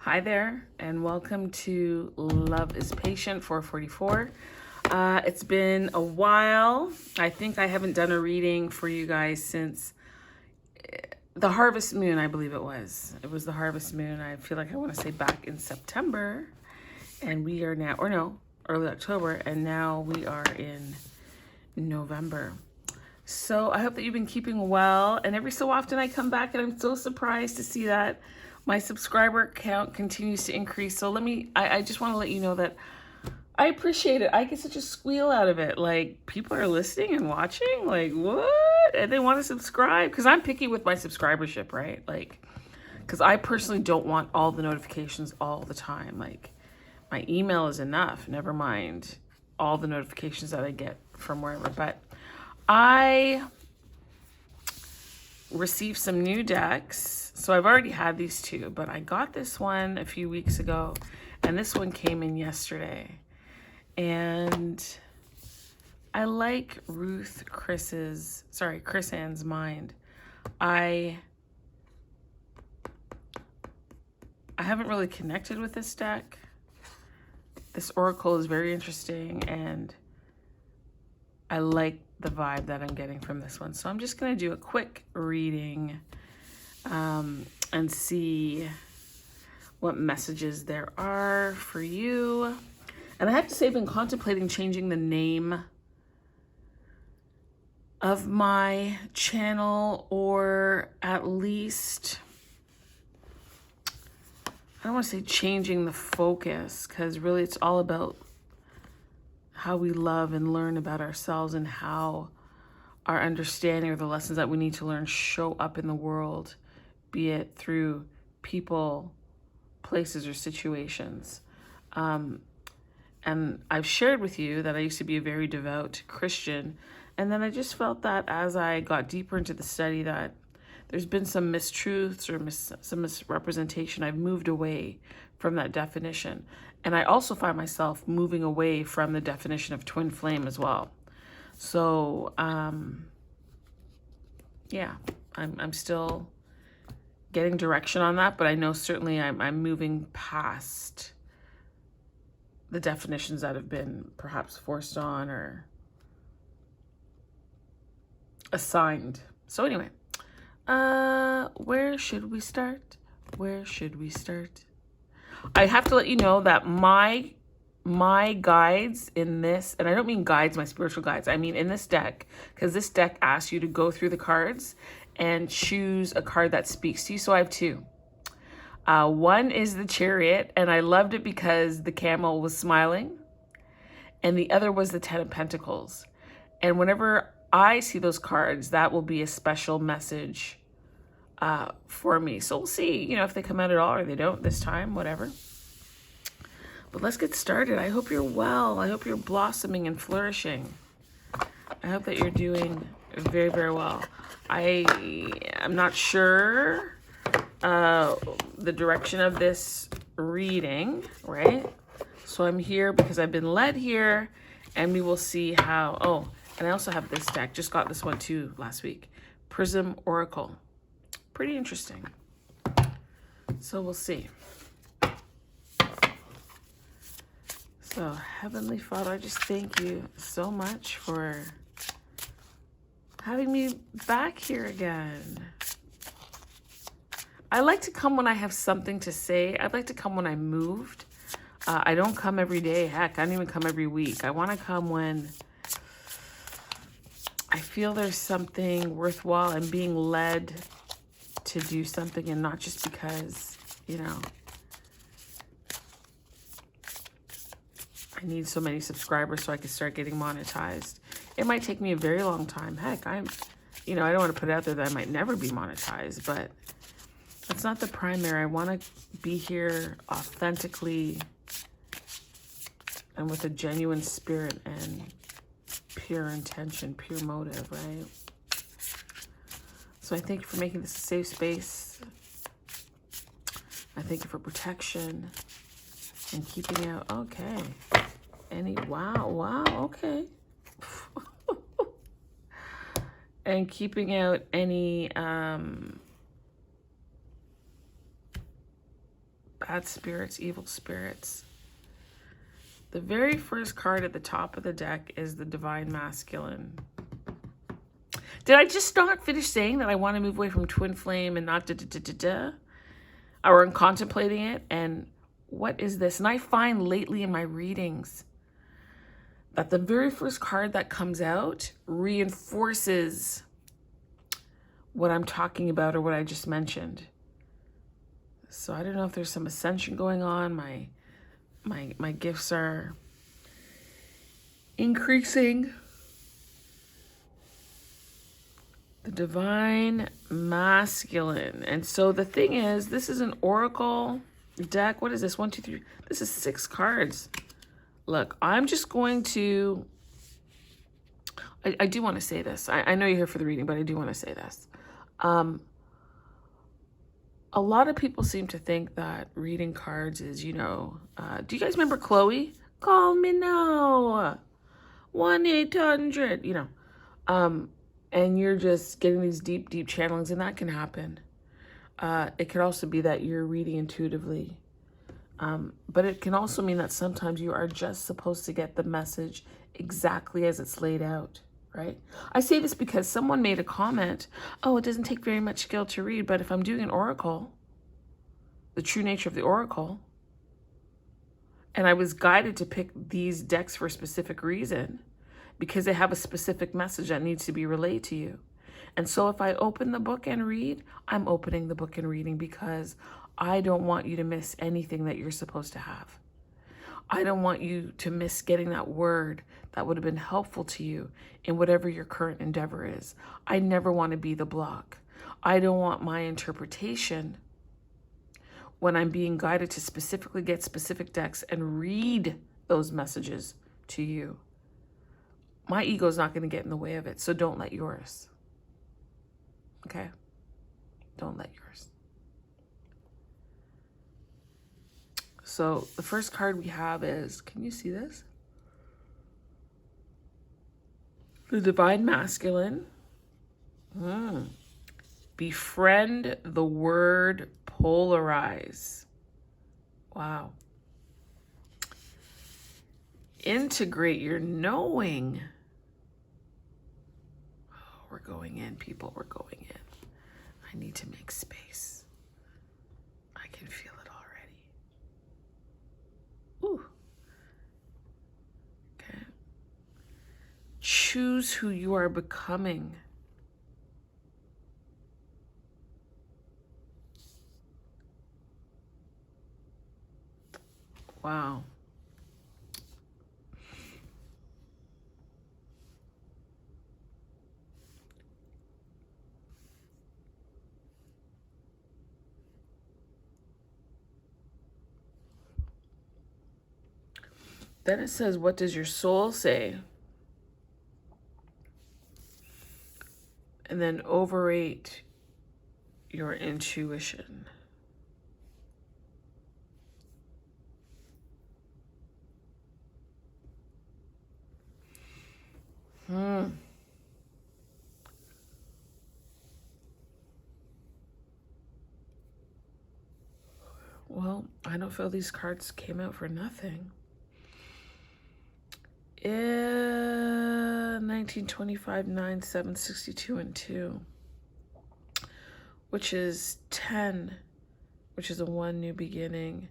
Hi there, and welcome to Love is Patient 444. It's been a while. I think I haven't done a reading for you guys since the harvest moon, I believe it was. It was the harvest moon. I feel like I want to say back in September, and we are now, or no, early October, and now we are in November. So I hope that you've been keeping well, and every so often I come back and I'm so surprised to see that my subscriber count continues to increase. So I just want to let you know that I appreciate it. I get such a squeal out of it. Like, people are listening and watching, like, what? And they want to subscribe, because I'm picky with my subscribership, right? Like, because I personally don't want all the notifications all the time. Like, my email is enough, never mind all the notifications that I get from wherever. But I received some new decks. So I've already had these two, but I got this one a few weeks ago, and this one came in yesterday. And I like Chris Ann's Mind. I haven't really connected with this deck. This oracle is very interesting, and I like the vibe that I'm getting from this one. So I'm just going to do a quick reading and see what messages there are for you. And I have to say, I've been contemplating changing the name of my channel, or at least, I don't want to say changing the focus, because really it's all about how we love and learn about ourselves, and how our understanding of the lessons that we need to learn show up in the world, be it through people, places, or situations. And I've shared with you that I used to be a very devout Christian, and then I just felt that as I got deeper into the study that there's been some mistruths or some misrepresentation. I've moved away from that definition. And I also find myself moving away from the definition of twin flame as well. So, yeah, I'm still getting direction on that, but I know certainly I'm moving past the definitions that have been perhaps forced on or assigned. So anyway, where should we start? Where should we start? I have to let you know that my guides in this, and I don't mean guides, my spiritual guides, I mean in this deck, because this deck asks you to go through the cards and choose a card that speaks to you. So I have two. One is the Chariot, and I loved it because the camel was smiling, and the other was the Ten of Pentacles. And whenever I see those cards, that will be a special message for me. So we'll see, if they come out at all or they don't this time, whatever. But let's get started. I hope you're well. I hope you're blossoming and flourishing. I hope that you're doing very, very well. I am not sure the direction of this reading, right? So I'm here because I've been led here, and we will see how. Oh, and I also have this deck. Just got this one too last week. Prism Oracle. Pretty interesting. So we'll see. So, Heavenly Father, I just thank you so much for having me back here again. I like to come when I have something to say. I'd like to come when I'm moved. I don't come every day. Heck, I don't even come every week. I want to come when I feel there's something worthwhile and being led to do something, and not just because, I need so many subscribers so I can start getting monetized. It might take me a very long time. Heck, I don't want to put it out there that I might never be monetized, but that's not the primary. I want to be here authentically and with a genuine spirit and pure intention, pure motive, right? So I thank you for making this a safe space. I thank you for protection and keeping out. Okay. Wow, okay. And keeping out any bad spirits, evil spirits. The very first card at the top of the deck is the Divine Masculine. Did I just not finish saying that I want to move away from twin flame and not da-da-da-da-da? Or I'm contemplating it, and what is this? And I find lately in my readings that the very first card that comes out reinforces what I'm talking about or what I just mentioned. So I don't know if there's some ascension going on. My gifts are increasing. The Divine Masculine. And so the thing is, this is an oracle deck. What is this? 1, 2, 3. This is 6 cards. Look, I'm just going to... I do want to say this. I know you're here for the reading, but I do want to say this. A lot of people seem to think that reading cards is, you know... do you guys remember Chloe? Call me now. 1-800, you know. And you're just getting these deep, deep channelings, and that can happen. It could also be that you're reading intuitively. But it can also mean that sometimes you are just supposed to get the message exactly as it's laid out, right? I say this because someone made a comment, oh, it doesn't take very much skill to read, but if I'm doing an oracle, the true nature of the oracle, and I was guided to pick these decks for a specific reason, because they have a specific message that needs to be relayed to you. And so if I open the book and read, I'm opening the book and reading because I don't want you to miss anything that you're supposed to have. I don't want you to miss getting that word that would have been helpful to you in whatever your current endeavor is. I never want to be the block. I don't want my interpretation, when I'm being guided to specifically get specific decks and read those messages to you, my ego is not going to get in the way of it. So don't let yours. Okay? Don't let yours. So the first card we have is, can you see this? The Divine Masculine. Befriend the word polarize. Wow. Integrate your knowing. Oh, we're going in, people. We're going in. I need to make space. I can feel it already. Ooh. Okay. Choose who you are becoming. Wow. Then it says, what does your soul say? And then overrate your intuition. Well, I don't feel these cards came out for nothing. In 1925, 9, 7, 62, and 2, which is 10, which is a 1, new beginning,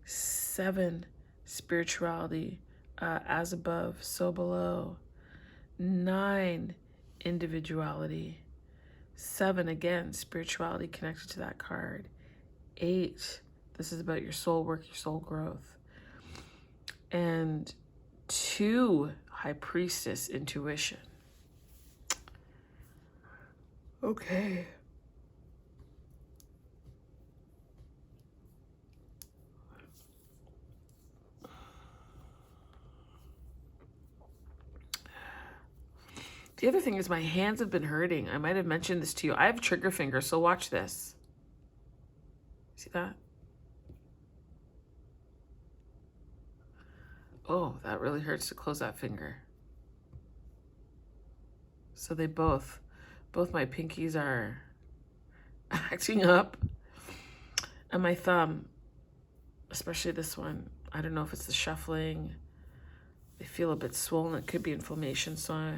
7, spirituality, as above, so below, 9, individuality, 7, again, spirituality connected to that card, 8, this is about your soul work, your soul growth, and 2, High Priestess, intuition. Okay. The other thing is my hands have been hurting. I might have mentioned this to you. I have trigger fingers, so watch this. See that? Oh, that really hurts to close that finger. So they both my pinkies are acting up, and my thumb. especially this one. I don't know if it's the shuffling. They feel a bit swollen. It could be inflammation. So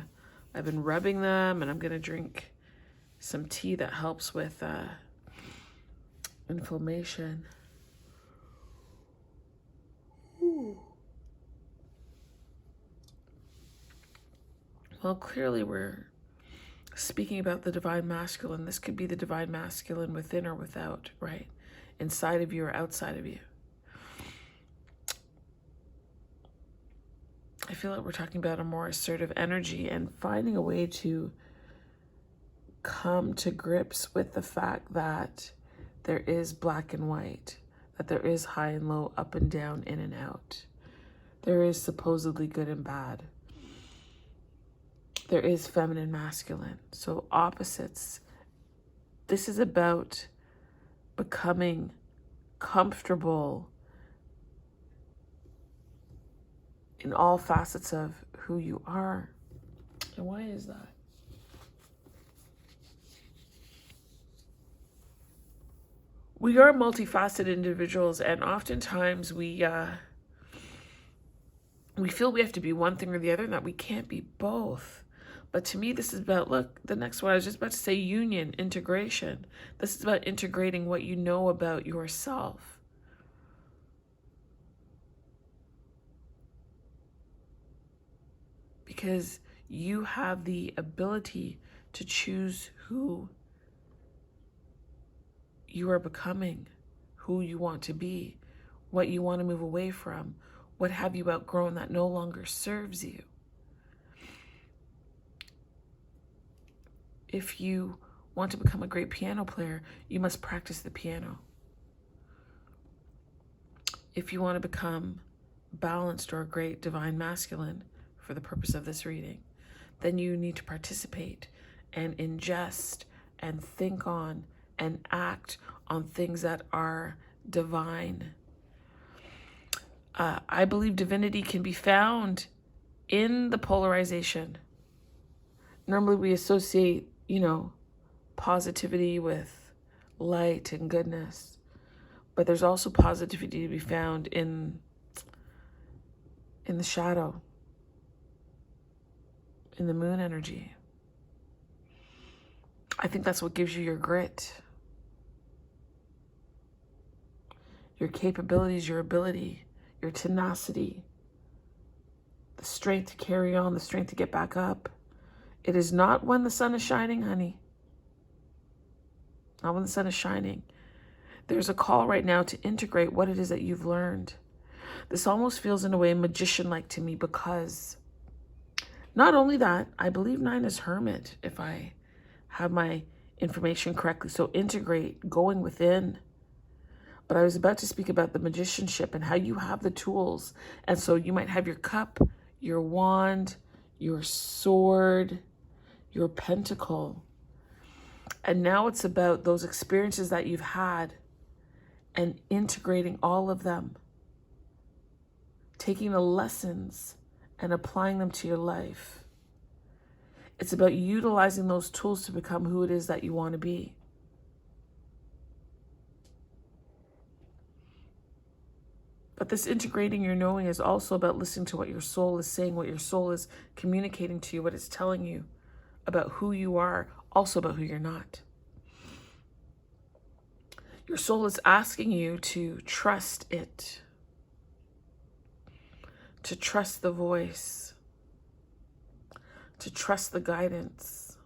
I've been rubbing them, and I'm going to drink some tea that helps with inflammation. Ooh. Well, clearly we're speaking about the divine masculine. This could be the divine masculine within or without, right? Inside of you or outside of you. I feel like we're talking about a more assertive energy and finding a way to come to grips with the fact that there is black and white, that there is high and low, up and down, in and out. There is supposedly good and bad. There is feminine, masculine. So opposites. This is about becoming comfortable in all facets of who you are. And why is that? We are multifaceted individuals, and oftentimes we feel we have to be one thing or the other, and that we can't be both. But to me, this is about, look, the next one, I was just about to say union, integration. This is about integrating what you know about yourself. Because you have the ability to choose who you are becoming, who you want to be, what you want to move away from, what have you outgrown that no longer serves you. If you want to become a great piano player, you must practice the piano. If you want to become balanced or a great divine masculine, for the purpose of this reading, then you need to participate and ingest and think on and act on things that are divine. I believe divinity can be found in the polarization. Normally we associate, positivity with light and goodness, but there's also positivity to be found in the shadow, in the moon energy. I think that's what gives you your grit, your capabilities, your ability, your tenacity, the strength to carry on, the strength to get back up. It is not when the sun is shining, honey. Not when the sun is shining. There's a call right now to integrate what it is that you've learned. This almost feels in a way magician-like to me, because not only that, I believe 9 is hermit, if I have my information correctly. So integrate, going within. But I was about to speak about the magicianship and how you have the tools. And so you might have your cup, your wand, your sword, your pentacle. And now it's about those experiences that you've had and integrating all of them, taking the lessons and applying them to your life. It's about utilizing those tools to become who it is that you want to be. But this integrating your knowing is also about listening to what your soul is saying, what your soul is communicating to you, what it's telling you about who you are, also about who you're not. Your soul is asking you to trust it, to trust the voice, to trust the guidance,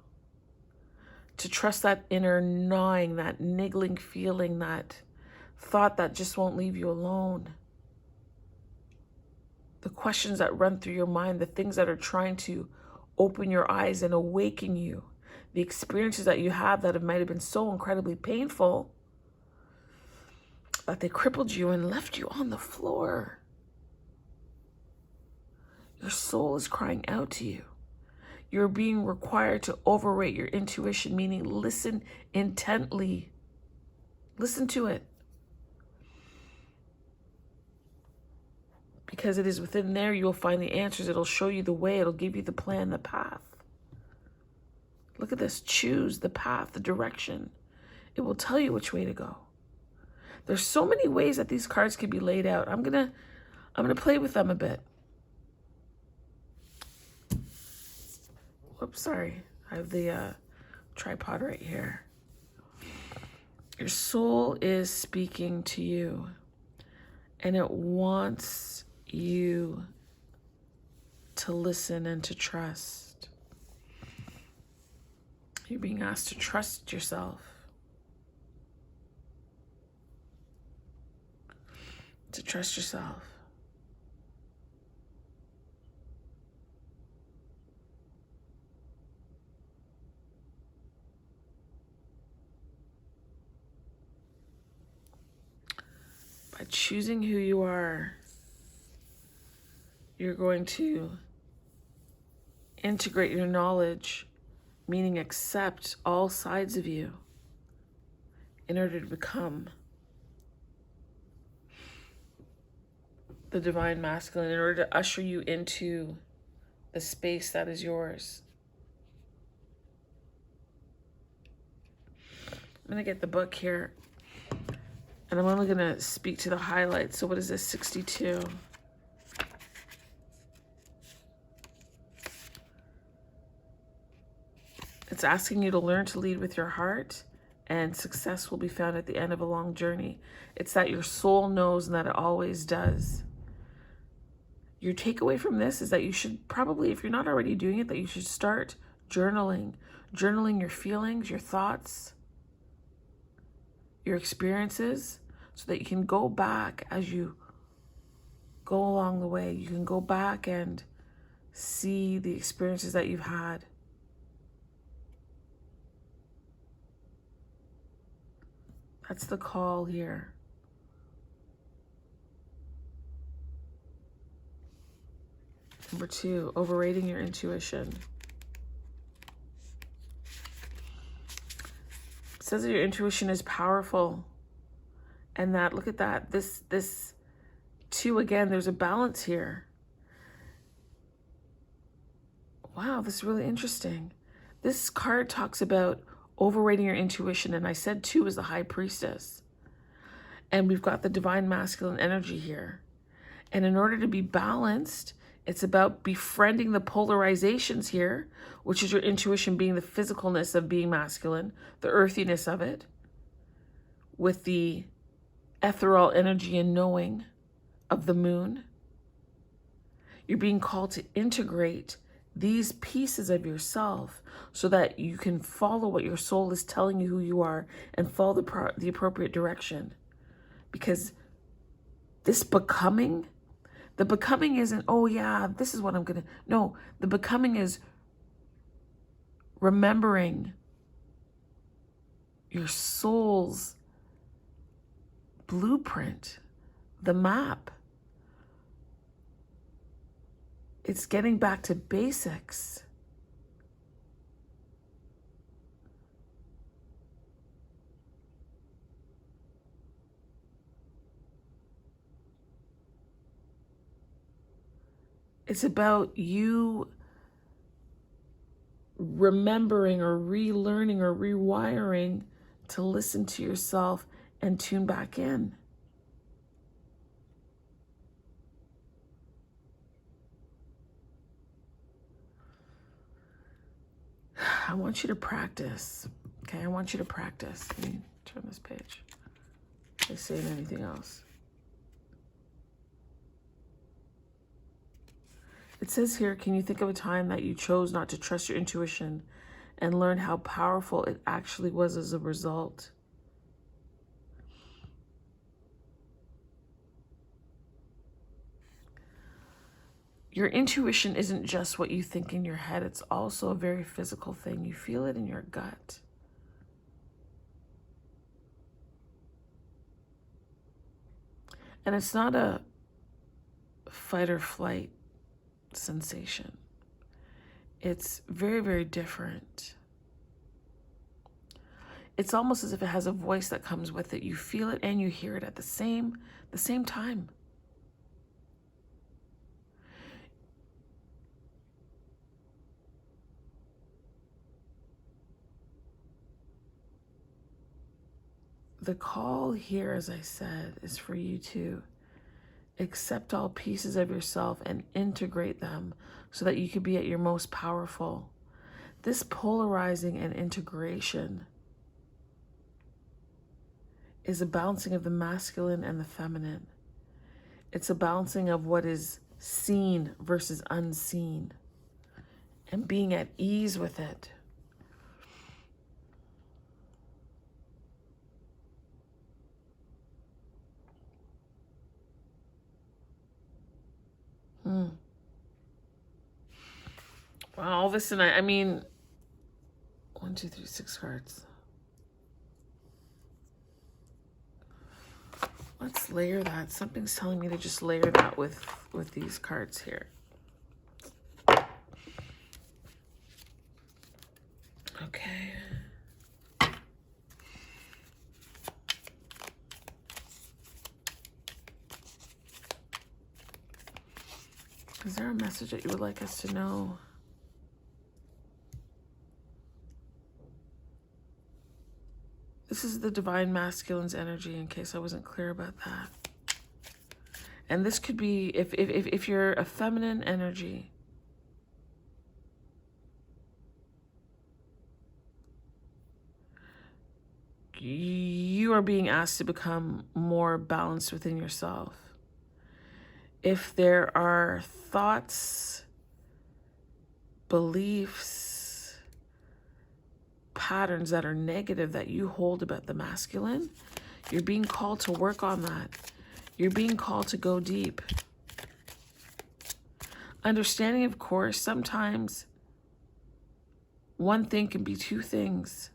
to trust that inner gnawing, that niggling feeling, that thought that just won't leave you alone. The questions that run through your mind, the things that are trying to open your eyes and awaken you, the experiences that you have that might have been so incredibly painful that they crippled you and left you on the floor. Your soul is crying out to you. You're being required to overrate your intuition, meaning listen intently. Listen to it. Because it is within there you'll find the answers. It'll show you the way. It'll give you the plan, the path. Look at this. Choose the path, the direction. It will tell you which way to go. There's so many ways that these cards could be laid out. I'm gonna play with them a bit. Whoops, sorry. I have the tripod right here. Your soul is speaking to you, and it wants you to listen and to trust. You're being asked to trust yourself. To trust yourself. By choosing who you are, you're going to integrate your knowledge, meaning accept all sides of you in order to become the divine masculine, in order to usher you into the space that is yours. I'm going to get the book here, and I'm only going to speak to the highlights. So what is this, 62? It's asking you to learn to lead with your heart, and success will be found at the end of a long journey. It's that your soul knows and that it always does. Your takeaway from this is that you should probably, if you're not already doing it, that you should start journaling. Journaling your feelings, your thoughts, your experiences, so that you can go back as you go along the way. You can go back and see the experiences that you've had. That's the call here. Number 2, overrating your intuition. It says that your intuition is powerful, and that, look at that, this 2, again, there's a balance here. Wow, this is really interesting. This card talks about overrating your intuition, and I said 2 is the high priestess. And we've got the divine masculine energy here. And in order to be balanced, it's about befriending the polarizations here, which is your intuition being the physicalness of being masculine, the earthiness of it, with the ethereal energy and knowing of the moon. You're being called to integrate these pieces of yourself so that you can follow what your soul is telling you who you are and follow the appropriate direction. Because this becoming, the becoming isn't, oh yeah, this is what I'm gonna, no, the becoming is remembering your soul's blueprint, the map. It's getting back to basics. It's about you remembering or relearning or rewiring to listen to yourself and tune back in. I want you to practice. Okay, I want you to practice. Let me turn this page. Am I saying anything else? It says here, can you think of a time that you chose not to trust your intuition and learn how powerful it actually was as a result? Your intuition isn't just what you think in your head. It's also a very physical thing. You feel it in your gut. And it's not a fight or flight sensation. It's very, very different. It's almost as if it has a voice that comes with it. You feel it and you hear it at the same time. the call here, as I said, is for you to accept all pieces of yourself and integrate them so that you can be at your most powerful. This polarizing and integration is a balancing of the masculine and the feminine. It's a balancing of what is seen versus unseen and being at ease with it. Wow, listen, I mean, 1, 2, 3, 6 cards. Let's layer that. Something's telling me to just layer that with these cards here. Okay. Is there a message that you would like us to know? This is the divine masculine's energy, in case I wasn't clear about that. And this could be, if you're a feminine energy, you are being asked to become more balanced within yourself. If there are thoughts, beliefs, patterns that are negative that you hold about the masculine, you're being called to work on that. You're being called to go deep. Understanding, of course, sometimes one thing can be two things.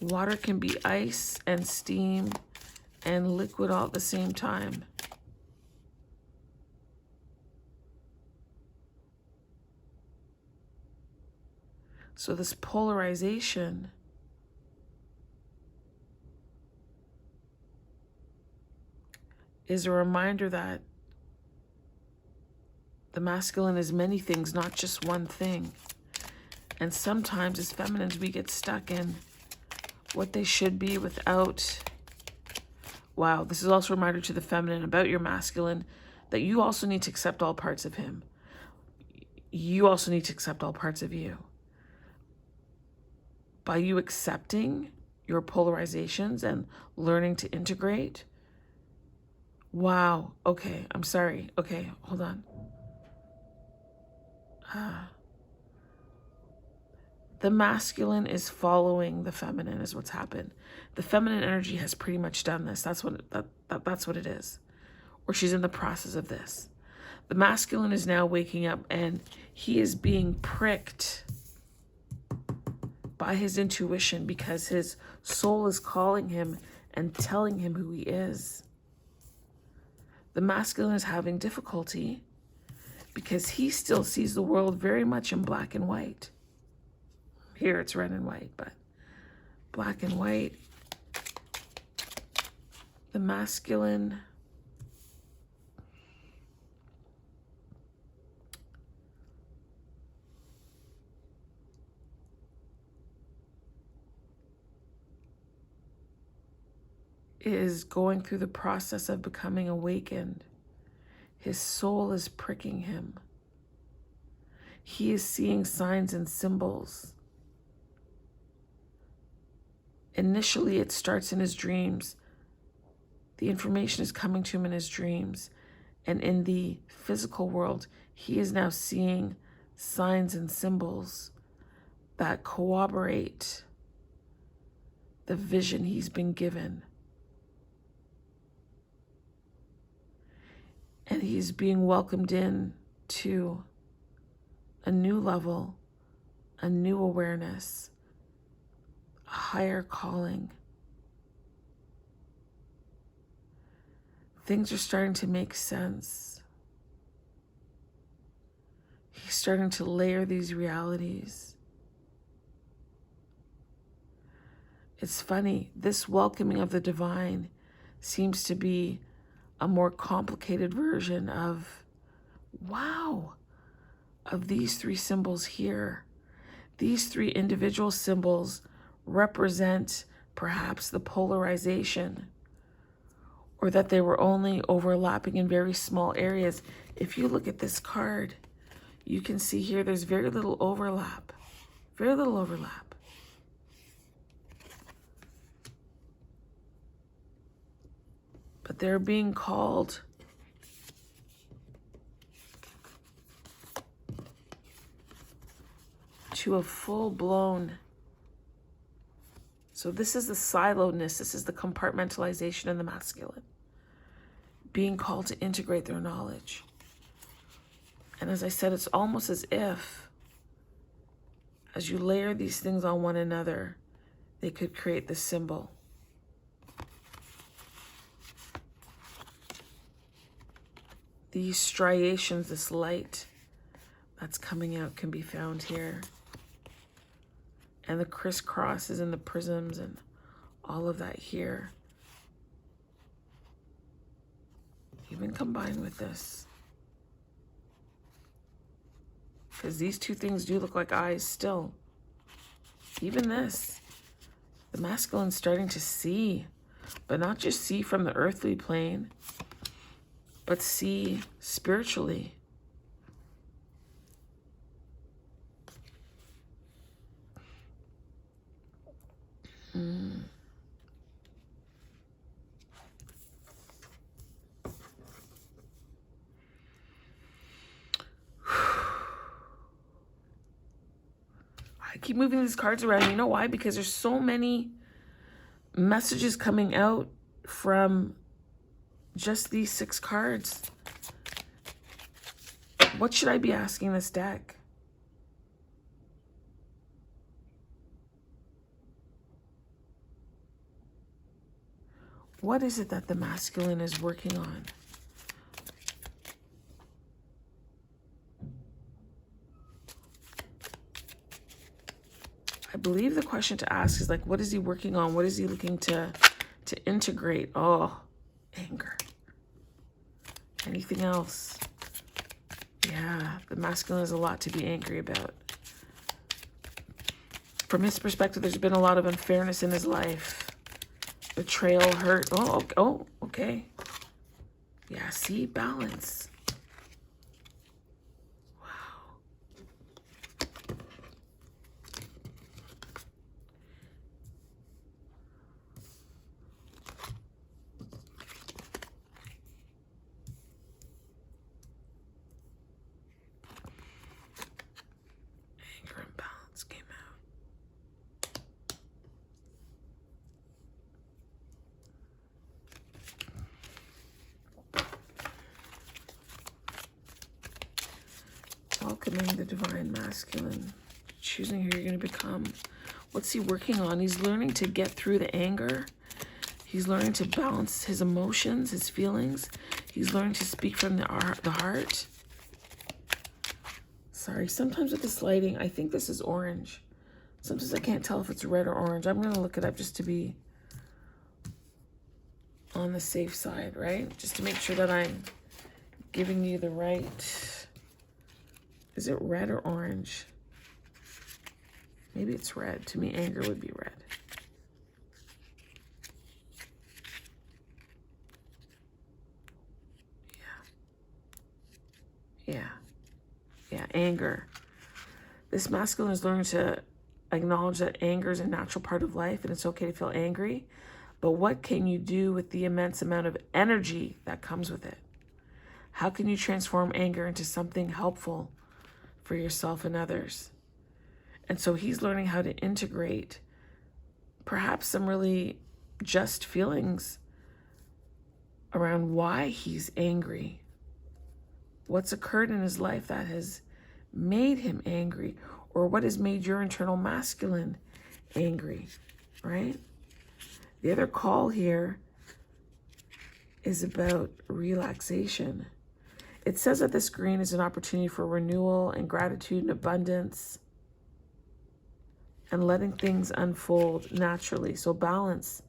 Water can be ice and steam and liquid all at the same time. So this polarization is a reminder that the masculine is many things, not just one thing. And sometimes as feminines, we get stuck in what they should be without. Wow, this is also a reminder to the feminine about your masculine that you also need to accept all parts of him. You also need to accept all parts of you. By you accepting your polarizations and learning to integrate. Wow, okay, I'm sorry. Okay, hold on. The masculine is following the feminine is what's happened. The feminine energy has pretty much done this. That's what it is. Or she's in the process of this. The masculine is now waking up and he is being pricked by his intuition because his soul is calling him and telling him who he is. The masculine is having difficulty because he still sees the world very much in black and white. Here it's red and white, but black and white. The masculine is going through the process of becoming awakened. His soul is pricking him. He is seeing signs and symbols. Initially, it starts in his dreams. The information is coming to him in his dreams. And in the physical world, he is now seeing signs and symbols that corroborate the vision he's been given. And he's being welcomed in to a new level, a new awareness, a higher calling. Things are starting to make sense. He's starting to layer these realities. It's funny, this welcoming of the divine seems to be a more complicated version of, wow, of these three symbols here. These three individual symbols represent perhaps the polarization, or that they were only overlapping in very small areas. If you look at this card, you can see here there's very little overlap. Very little overlap. But they're being called to a full-blown. So this is the siloedness. This is the compartmentalization in the masculine. Being called to integrate their knowledge. And as I said, it's almost as if, as you layer these things on one another, they could create this symbol. These striations, this light that's coming out can be found here. And the crisscrosses and the prisms and all of that here. Even combined with this. Because these two things do look like eyes still. Even this. The masculine's starting to see. But not just see from the earthly plane, but see spiritually. I keep moving these cards around. You know why? Because there's so many messages coming out from just these 6 cards. What should I be asking this deck? What is it that the masculine is working on? I believe the question to ask is like, what is he working on? What is he looking to integrate? Oh, anger. Anything else? Yeah, the masculine has a lot to be angry about. From his perspective, there's been a lot of unfairness in his life. Betrayal, hurt. Oh, okay. Yeah, see, balance. Wow. Anger and balance came out. Welcoming the divine masculine, choosing who you're going to become. What's he working on? He's learning to get through the anger. He's learning to balance his emotions, his feelings. He's learning to speak from the heart. Sorry, sometimes with this lighting, I think this is orange. Sometimes I can't tell if it's red or orange. I'm going to look it up just to be on the safe side, right? Just to make sure that I'm giving you the right... Is it red or orange? Maybe it's red. To me, anger would be red. Yeah, anger. This masculine is learning to acknowledge that anger is a natural part of life and it's okay to feel angry. But what can you do with the immense amount of energy that comes with it? How can you transform anger into something helpful for yourself and others? And so he's learning how to integrate perhaps some really just feelings around why he's angry. What's occurred in his life that has made him angry, or what has made your internal masculine angry, right? The other call here is about relaxation. It says that this green is an opportunity for renewal and gratitude and abundance and letting things unfold naturally. So balance.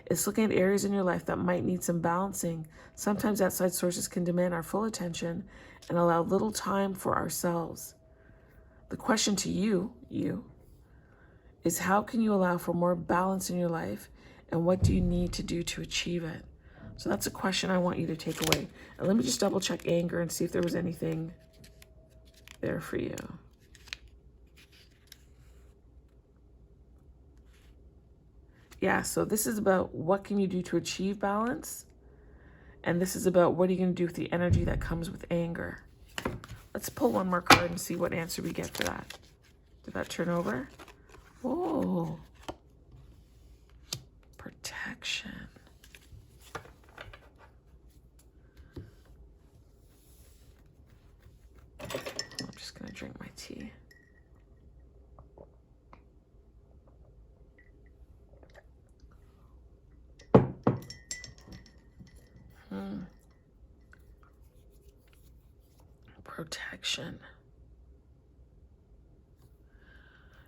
It's looking at areas in your life that might need some balancing. Sometimes outside sources can demand our full attention and allow little time for ourselves. The question to you is how can you allow for more balance in your life, and what do you need to do to achieve it? So that's a question I want you to take away. And let me just double check anger and see if there was anything there for you. Yeah, so this is about what can you do to achieve balance? And this is about what are you going to do with the energy that comes with anger? Let's pull one more card and see what answer we get for that. Did that turn over? Oh, protection. I'm just going to drink my tea. Protection.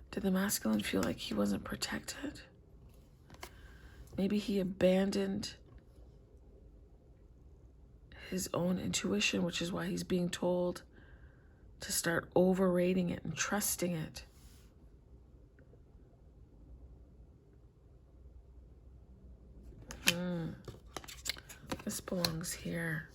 Did the masculine feel like he wasn't protected? Maybe he abandoned his own intuition, which is why he's being told to start overrating it and trusting it. This belongs here.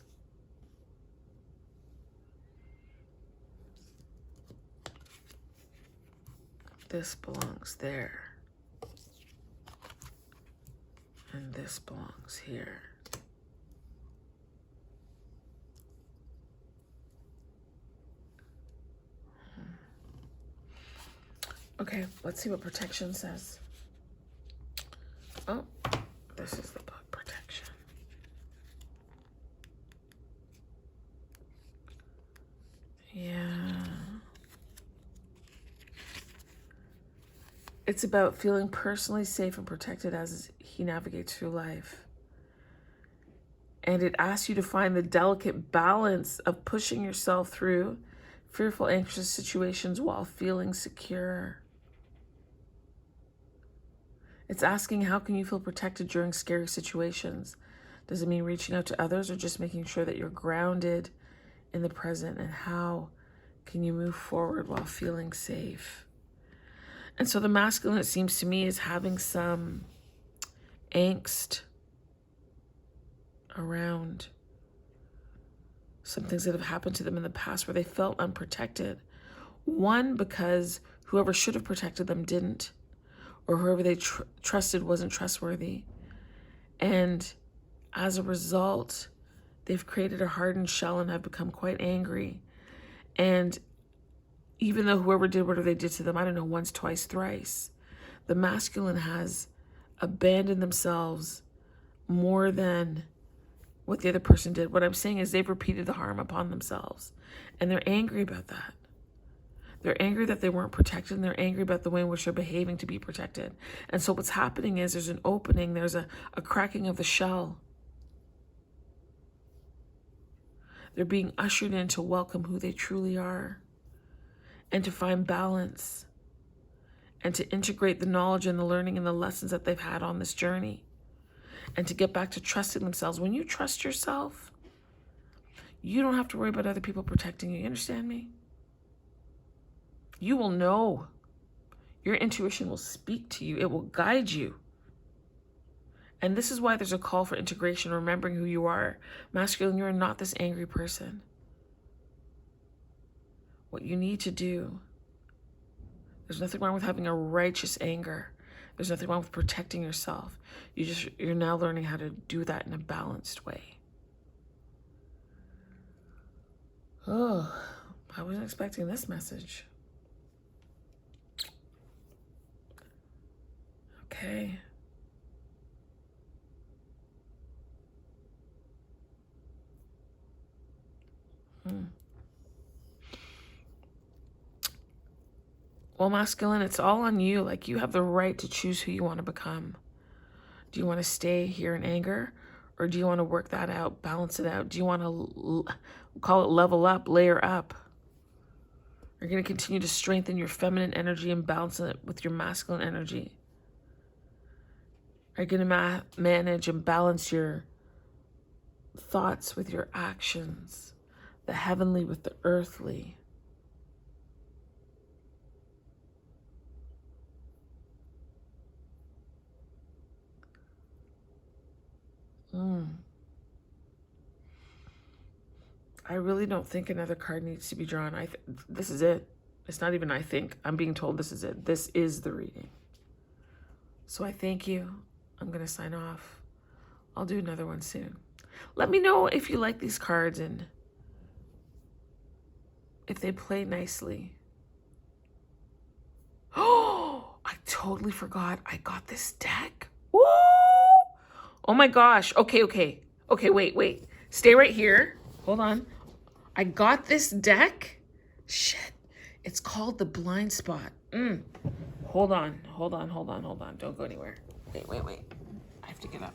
This belongs there. And this belongs here. Okay, let's see what protection says. Oh, this is the book, Protection. Yeah. It's about feeling personally safe and protected as he navigates through life. And it asks you to find the delicate balance of pushing yourself through fearful, anxious situations while feeling secure. It's asking, how can you feel protected during scary situations? Does it mean reaching out to others or just making sure that you're grounded in the present? And how can you move forward while feeling safe? And so the masculine, it seems to me, is having some angst around some things that have happened to them in the past where they felt unprotected. One, because whoever should have protected them didn't, or whoever they trusted wasn't trustworthy. And as a result, they've created a hardened shell and have become quite angry. And even though whoever did whatever they did to them, I don't know, once, twice, thrice, the masculine has abandoned themselves more than what the other person did. What I'm saying is they've repeated the harm upon themselves. And they're angry about that. They're angry that they weren't protected, and they're angry about the way in which they're behaving to be protected. And so what's happening is there's an opening, there's a cracking of the shell. They're being ushered in to welcome who they truly are, and to find balance, and to integrate the knowledge and the learning and the lessons that they've had on this journey, and to get back to trusting themselves. When you trust yourself, you don't have to worry about other people protecting you. You understand me? You will know. Your intuition will speak to you. It will guide you. And this is why there's a call for integration, remembering who you are. Masculine, you're not this angry person. What you need to do, there's nothing wrong with having a righteous anger. There's nothing wrong with protecting yourself. You're now learning how to do that in a balanced way. Oh, I wasn't expecting this message. Okay. Well, masculine, it's all on you. Like, you have the right to choose who you want to become. Do you want to stay here in anger, or do you want to work that out, balance it out? Do you want to call it level up, layer up? You're going to continue to strengthen your feminine energy and balance it with your masculine energy. Are you going to manage and balance your thoughts with your actions, the heavenly with the earthly? I really don't think another card needs to be drawn. This is it. It's not even I think. I'm being told this is it. This is the reading. So I thank you. I'm going to sign off. I'll do another one soon. Let me know if you like these cards and if they play nicely. Oh, I totally forgot. I got this deck. Woo! Oh my gosh. Okay, wait. Stay right here. Hold on. I got this deck. Shit. It's called the Blind Spot. Hold on. Don't go anywhere. Wait. I have to get up.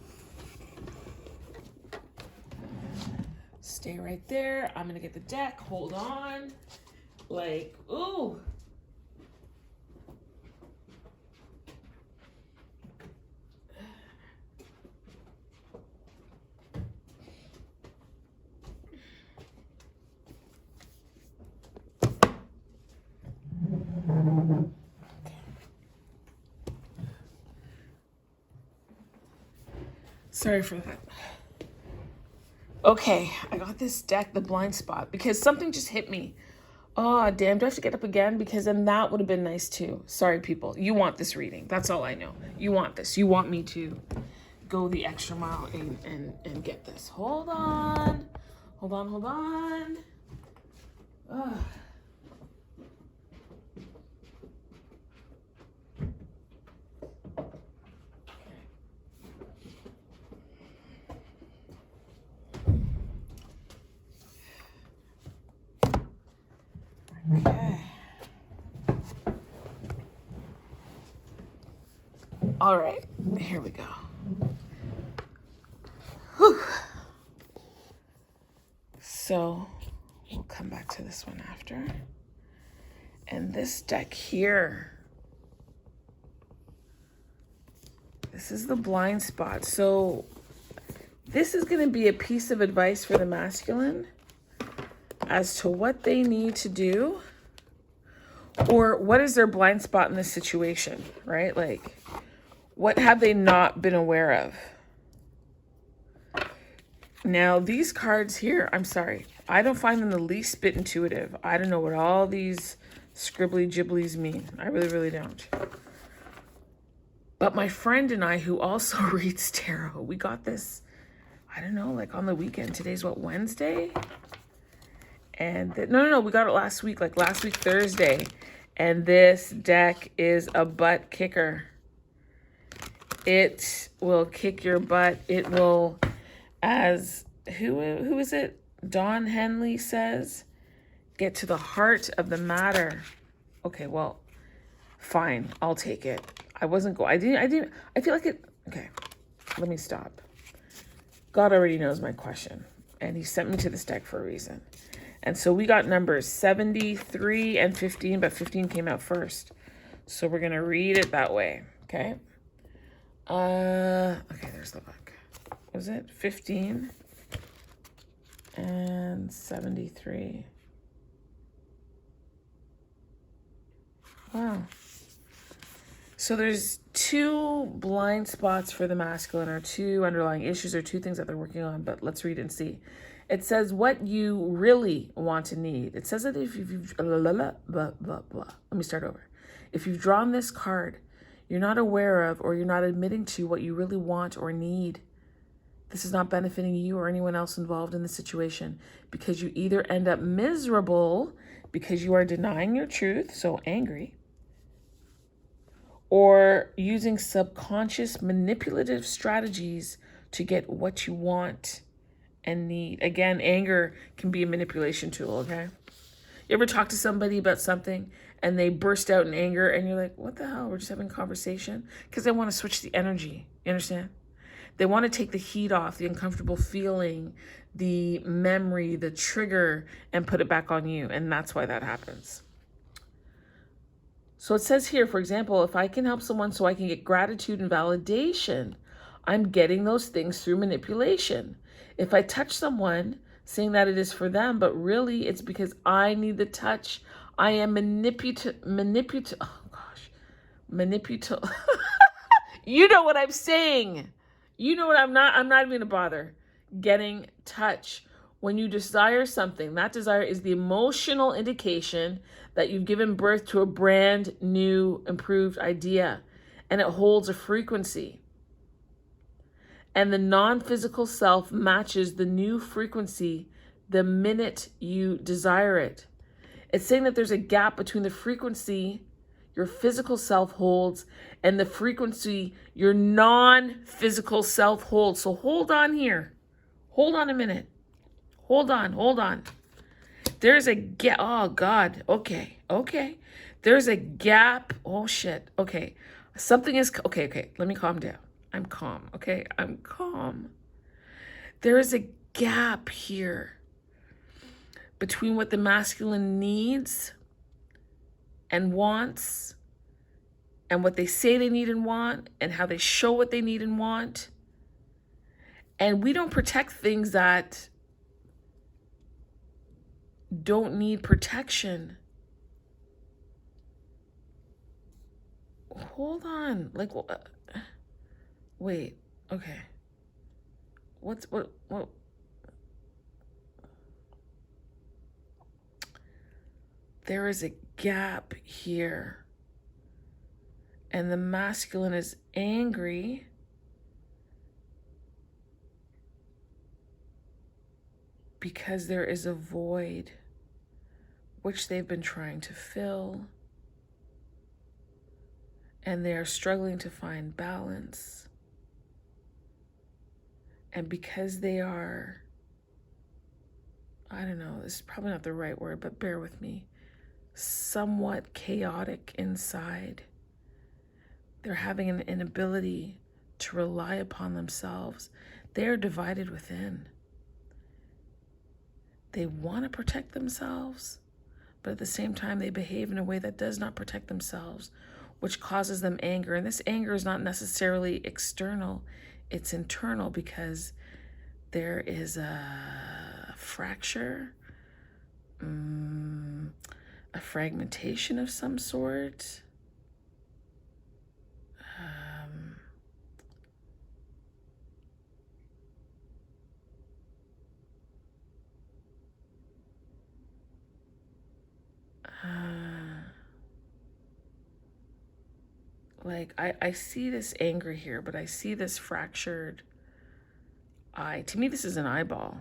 Stay right there. I'm going to get the deck. Hold on. Like, ooh. Sorry for that. Okay, I got this deck, the Blind Spot, because something just hit me. Oh, damn, do I have to get up again? Because then that would have been nice too. Sorry, people. You want this reading. That's all I know. You want this. You want me to go the extra mile and get this. Hold on. Ugh. Okay. All right, here we go. Whew. So we'll come back to this one after. And this deck here, this is the Blind Spot. So this is going to be a piece of advice for the masculine as to what they need to do or what is their blind spot in this situation, right? Like, what have they not been aware of? Now, these cards here, I'm sorry, I don't find them the least bit intuitive. I don't know what all these scribbly gibblies mean. I really, really don't. But my friend and I, who also reads tarot, we got this, I don't know, like on the weekend. Today's what, Wednesday? And no, we got it last week, like last week, Thursday. And this deck is a butt kicker. It will kick your butt. It will, as, who is it? Don Henley says, get to the heart of the matter. Okay, well, fine. I'll take it. I wasn't going, I feel like it, okay, let me stop. God already knows my question. And he sent me to this deck for a reason. And so we got numbers 73 and 15, but 15 came out first. So we're going to read it that way, okay? Okay, there's the book. Was it 15 and 73? Wow. So there's two blind spots for the masculine, or two underlying issues, or two things that they're working on, but let's read and see. It says what you really want to need. It says that if you've, let me start over. If you've drawn this card, you're not aware of, or you're not admitting to what you really want or need. This is not benefiting you or anyone else involved in the situation, because you either end up miserable because you are denying your truth, so angry, or using subconscious manipulative strategies to get what you want and need. Again, anger can be a manipulation tool, okay? You ever talk to somebody about something and they burst out in anger and you're like, what the hell? We're just having a conversation? Because they want to switch the energy. You understand? They want to take the heat off, the uncomfortable feeling, the memory, the trigger, and put it back on you. And that's why that happens. So it says here, for example, if I can help someone so I can get gratitude and validation, I'm getting those things through manipulation. If I touch someone, saying that it is for them, but really it's because I need the touch. I am You know what I'm saying. You know what I'm not even gonna bother. Getting touch. When you desire something, that desire is the emotional indication that you've given birth to a brand new, improved idea, and it holds a frequency. And the non-physical self matches the new frequency the minute you desire it. It's saying that there's a gap between the frequency your physical self holds and the frequency your non-physical self holds. So hold on here. Hold on a minute. Hold on. There's a gap. Oh, God. Okay. There's a gap. Oh, shit. Okay. Something is... Okay. Let me calm down. I'm calm. Okay? I'm calm. There is a gap here between what the masculine needs and wants and what they say they need and want and how they show what they need and want. And we don't protect things that don't need protection. Hold on. Like, wait. Okay. What? There is a gap here. And the masculine is angry because there is a void which they've been trying to fill. And they are struggling to find balance. And because they are, I don't know, this is probably not the right word, but bear with me, somewhat chaotic inside, they're having an inability to rely upon themselves. They are divided within. They want to protect themselves, but at the same time, they behave in a way that does not protect themselves, which causes them anger. And this anger is not necessarily external, it's internal, because there is a fracture, a fragmentation of some sort. Like, I see this anger here, but I see this fractured eye. To me, this is an eyeball.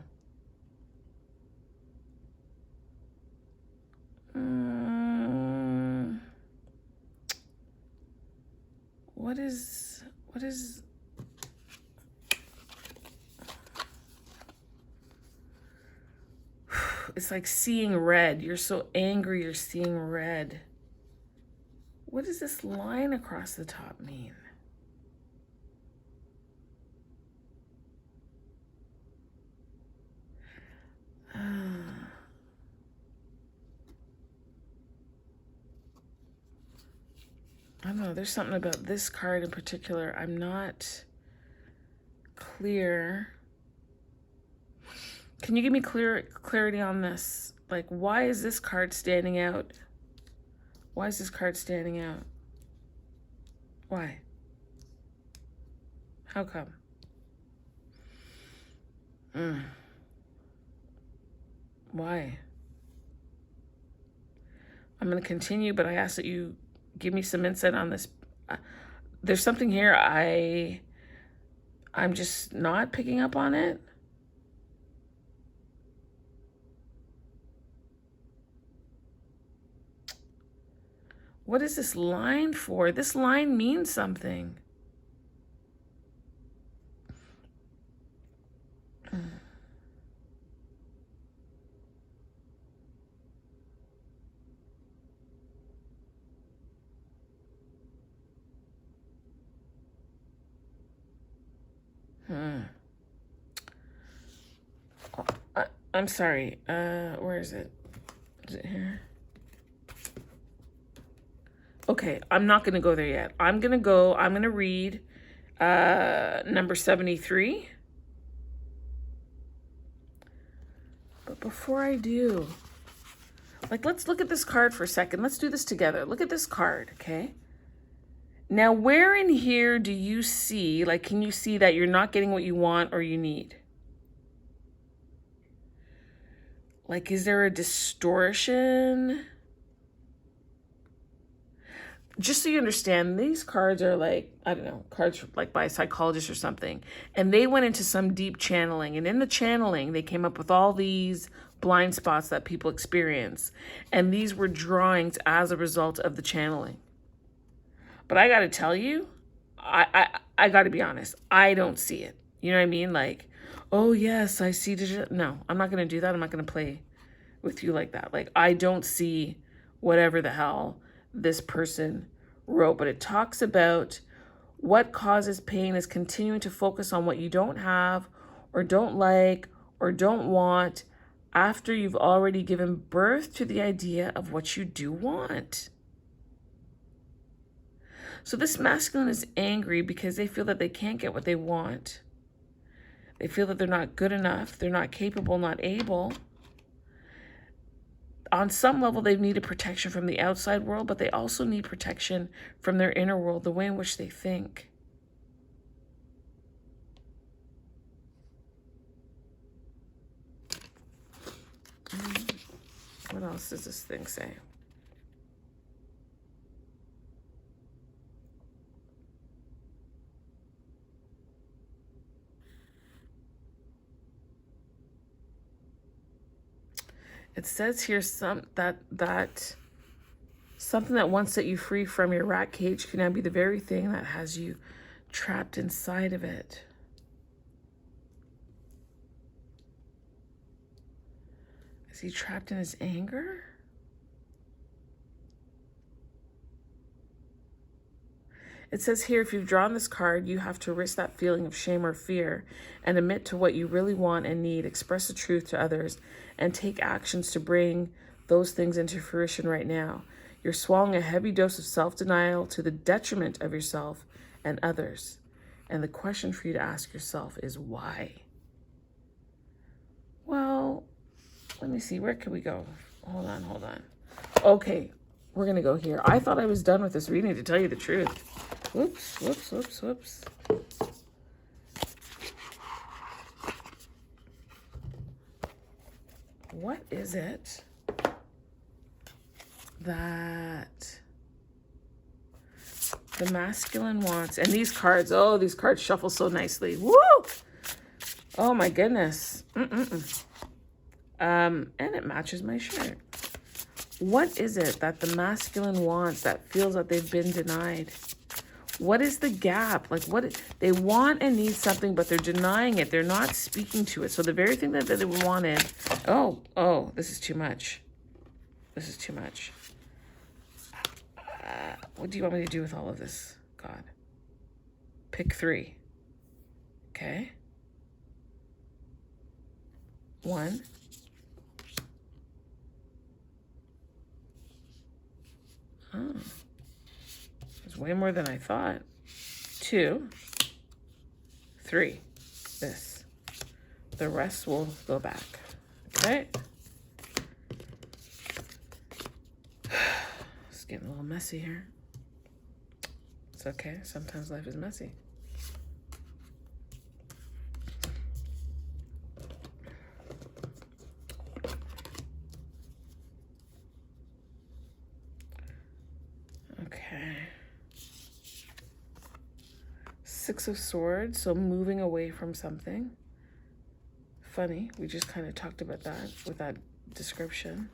What is... It's like seeing red. You're so angry, you're seeing red. What does this line across the top mean? I don't know. There's something about this card in particular. I'm not clear. Can you give me clarity on this? Like, why is this card standing out? Why is this card standing out? Why? How come? Why? I'm going to continue, but I ask that you give me some insight on this. There's something here I'm just not picking up on it. What is this line for? This line means something. I'm sorry. Where is it? Is it here? Okay, I'm not going to go there yet. I'm going to read number 73. But before I do, like, let's look at this card for a second. Let's do this together. Look at this card, okay? Now, where in here do you see, like, can you see that you're not getting what you want or you need? Like, is there a distortion? Just so you understand, these cards are like, I don't know, cards like by a psychologist or something. And they went into some deep channeling. And in the channeling, they came up with all these blind spots that people experience. And these were drawings as a result of the channeling. But I got to tell you, I got to be honest, I don't see it. You know what I mean? Like, oh, yes, I see. No, I'm not going to do that. I'm not going to play with you like that. Like, I don't see whatever the hell this person wrote, but it talks about what causes pain is continuing to focus on what you don't have or don't like or don't want after you've already given birth to the idea of what you do want. So this masculine is angry because they feel that they can't get what they want. They feel that they're not good enough, they're not capable, not able. On some level, they've needed protection from the outside world, but they also need protection from their inner world, the way in which they think. What else does this thing say? It says here something that once set you free from your rat cage can now be the very thing that has you trapped inside of it. Is he trapped in his anger? It says here, if you've drawn this card, you have to risk that feeling of shame or fear and admit to what you really want and need, express the truth to others, and take actions to bring those things into fruition right now. You're swallowing a heavy dose of self-denial to the detriment of yourself and others. And the question for you to ask yourself is why? Well, let me see. Where can we go? Hold on. Okay, we're going to go here. I thought I was done with this reading, to tell you the truth. Whoops. What is it that the masculine wants? And these cards shuffle so nicely. Woo! Oh my goodness. And it matches my shirt. What is it that the masculine wants that feels that they've been denied? What is the gap? Like, what they want and need something, but they're denying it. They're not speaking to it. So the very thing that they wanted, oh, this is too much. This is too much. What do you want me to do with all of this, God? Pick 3. Okay. 1. Oh. There's way more than I thought. 2. 3. This. The rest will go back. Okay. It's getting a little messy here. It's okay. Sometimes life is messy. Okay. 6 of Swords, so moving away from something. Funny, we just kind of talked about that with that description.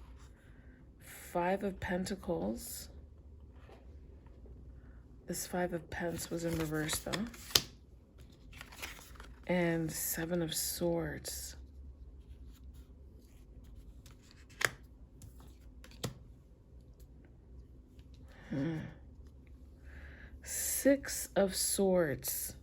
5 of Pentacles. This 5 of Pence was in reverse though. And 7 of Swords. Hmm. 6 of Swords.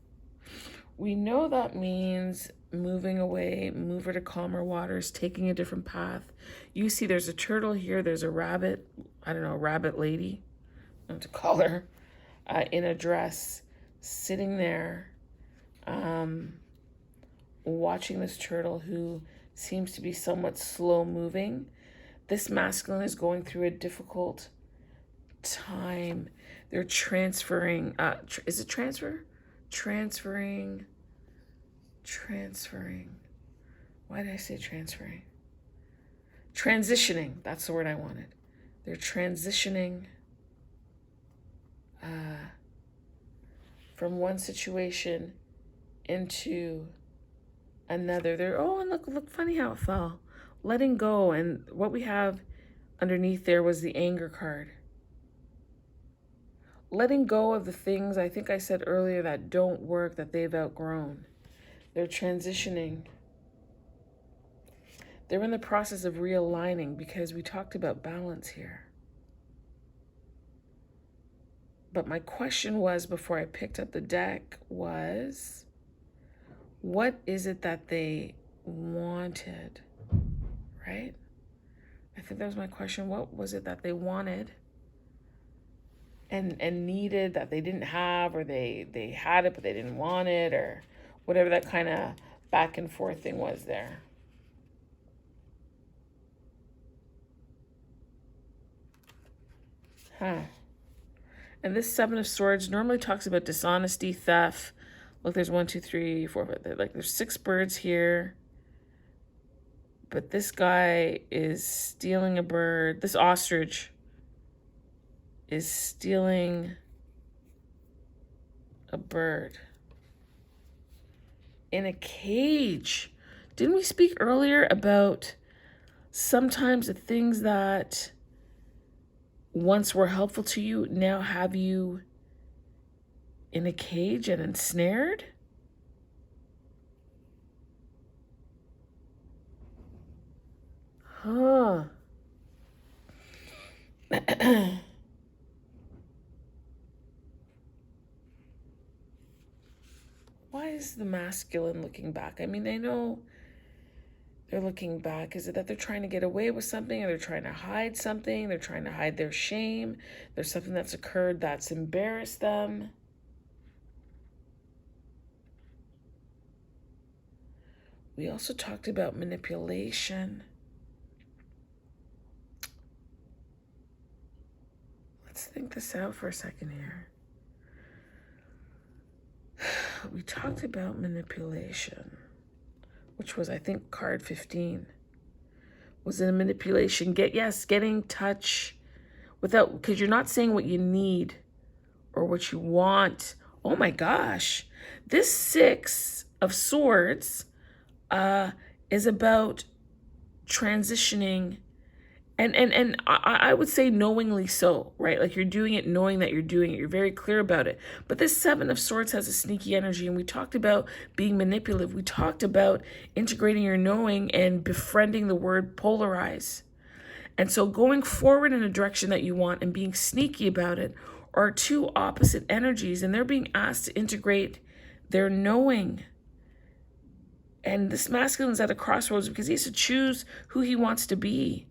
We know that means moving away, move her to calmer waters, taking a different path. You see there's a turtle here, there's a rabbit, I don't know, a rabbit lady, I don't know what to call her, in a dress, sitting there, watching this turtle who seems to be somewhat slow moving. This masculine is going through a difficult time. They're transferring, is it transfer? Transferring. Why did I say transferring? Transitioning, that's the word I wanted. They're transitioning from one situation into another. They're, oh, and look, funny how it fell. Letting go, and what we have underneath there was the anger card. Letting go of the things I think I said earlier that don't work, that they've outgrown. They're transitioning. They're in the process of realigning, because we talked about balance here. But my question was, before I picked up the deck, was, what is it that they wanted, right? I think that was my question. What was it that they wanted and needed that they didn't have, or they had it but they didn't want it, or whatever that kind of back and forth thing was there. And this Seven of Swords normally talks about dishonesty, theft. Look, there's 1, 2, 3, 4, 5. Like, there's 6 birds here. But this guy is stealing a bird. This ostrich is stealing a bird in a cage. Didn't we speak earlier about sometimes the things that once were helpful to you now have you in a cage and ensnared? Huh. Why is the masculine looking back? I mean, I know they're looking back. Is it that they're trying to get away with something, or they're trying to hide something? They're trying to hide their shame. There's something that's occurred that's embarrassed them. We also talked about manipulation. Let's think this out for a second here. We talked about manipulation, which was, I think, card 15. Was it a manipulation? Getting touch without, because you're not saying what you need or what you want. Oh my gosh. This 6 of Swords is about transitioning, and I would say knowingly so, right? Like, you're doing it knowing that you're doing it. You're very clear about it. But this 7 of Swords has a sneaky energy, and we talked about being manipulative. We talked about integrating your knowing and befriending the word polarize. And so going forward in a direction that you want and being sneaky about it are 2 opposite energies, and they're being asked to integrate their knowing. And this masculine's at a crossroads because he has to choose who he wants to be,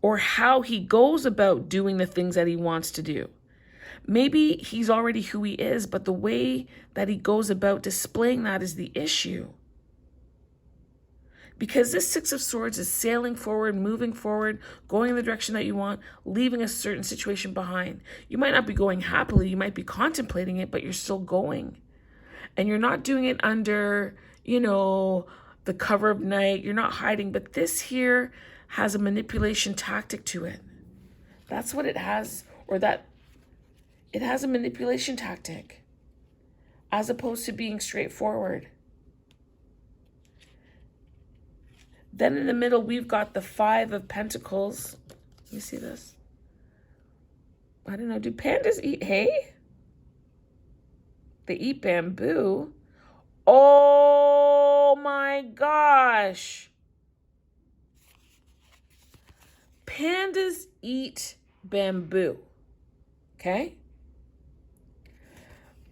or how he goes about doing the things that he wants to do. Maybe he's already who he is, but the way that he goes about displaying that is the issue. Because this 6 of Swords is sailing forward, moving forward, going in the direction that you want, leaving a certain situation behind. You might not be going happily, you might be contemplating it, but you're still going. And you're not doing it under, the cover of night. You're not hiding, but this here has a manipulation tactic to it. That's what it has, or that it has a manipulation tactic as opposed to being straightforward. Then in the middle, we've got the 5 of Pentacles. Let me see this. I don't know. Do pandas eat hay? They eat bamboo. Oh my gosh. Pandas eat bamboo. Okay?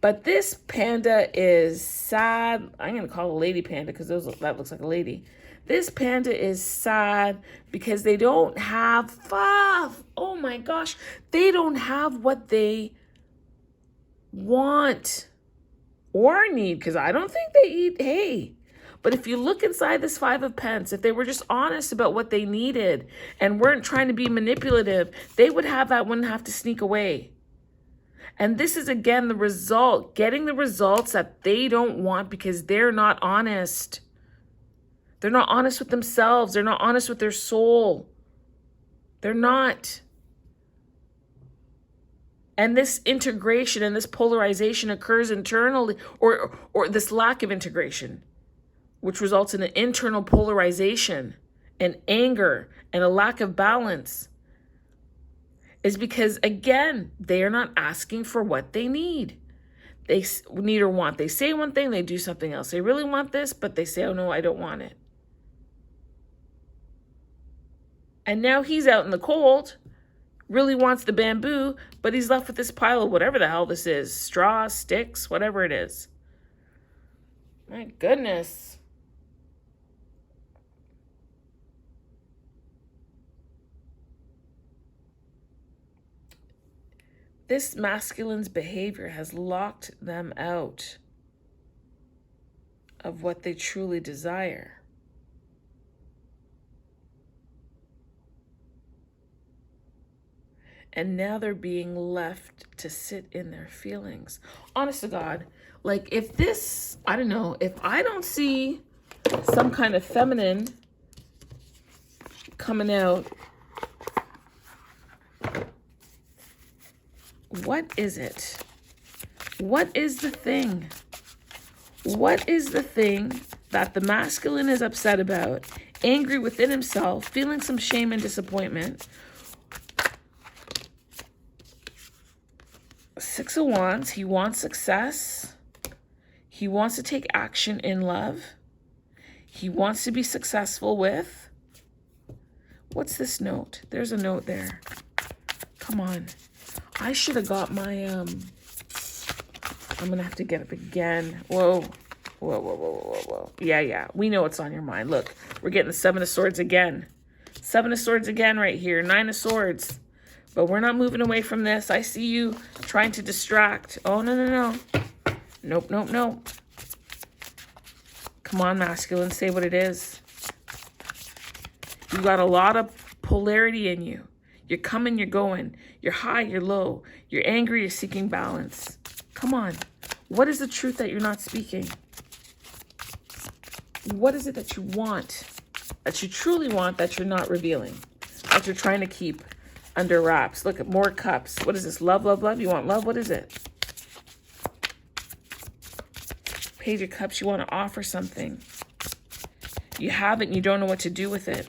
But this panda is sad. I'm going to call it a lady panda because that looks like a lady. This panda is sad because they don't have, oh my gosh, they don't have what they want or need, because I don't think they eat hay. But if you look inside this 5 of Pence, if they were just honest about what they needed and weren't trying to be manipulative, they would have that, wouldn't have to sneak away. And this is, again, the result, getting the results that they don't want because they're not honest. They're not honest with themselves. They're not honest with their soul. They're not. And this integration and this polarization occurs internally, or this lack of integration, which results in an internal polarization and anger and a lack of balance, is because, again, they are not asking for what they need. They need or want. They say one thing, they do something else. They really want this, but they say, oh no, I don't want it. And now he's out in the cold, really wants the bamboo, but he's left with this pile of whatever the hell this is. Straw, sticks, whatever it is. My goodness. This masculine's behavior has locked them out of what they truly desire. And now they're being left to sit in their feelings. Honest to God, like if this, I don't know, if I don't see some kind of feminine coming out, what is it? What is the thing? What is the thing that the masculine is upset about, angry within himself, feeling some shame and disappointment? 6 of Wands, he wants success. He wants to take action in love. He wants to be successful with. What's this note? There's a note there. Come on. I should have got my, I'm going to have to get up again. Whoa. Whoa. Yeah. We know what's on your mind. Look, we're getting the 7 of Swords again. 7 of Swords again right here. 9 of Swords. But we're not moving away from this. I see you trying to distract. Oh, no. Nope. Come on, masculine. Say what it is. You got a lot of polarity in you. You're coming, you're going. You're high, you're low. You're angry, you're seeking balance. Come on. What is the truth that you're not speaking? What is it that you want, that you truly want, that you're not revealing, that you're trying to keep under wraps? Look at more cups. What is this? Love. You want love? What is it? Page of Cups. You want to offer something. You have it and you don't know what to do with it.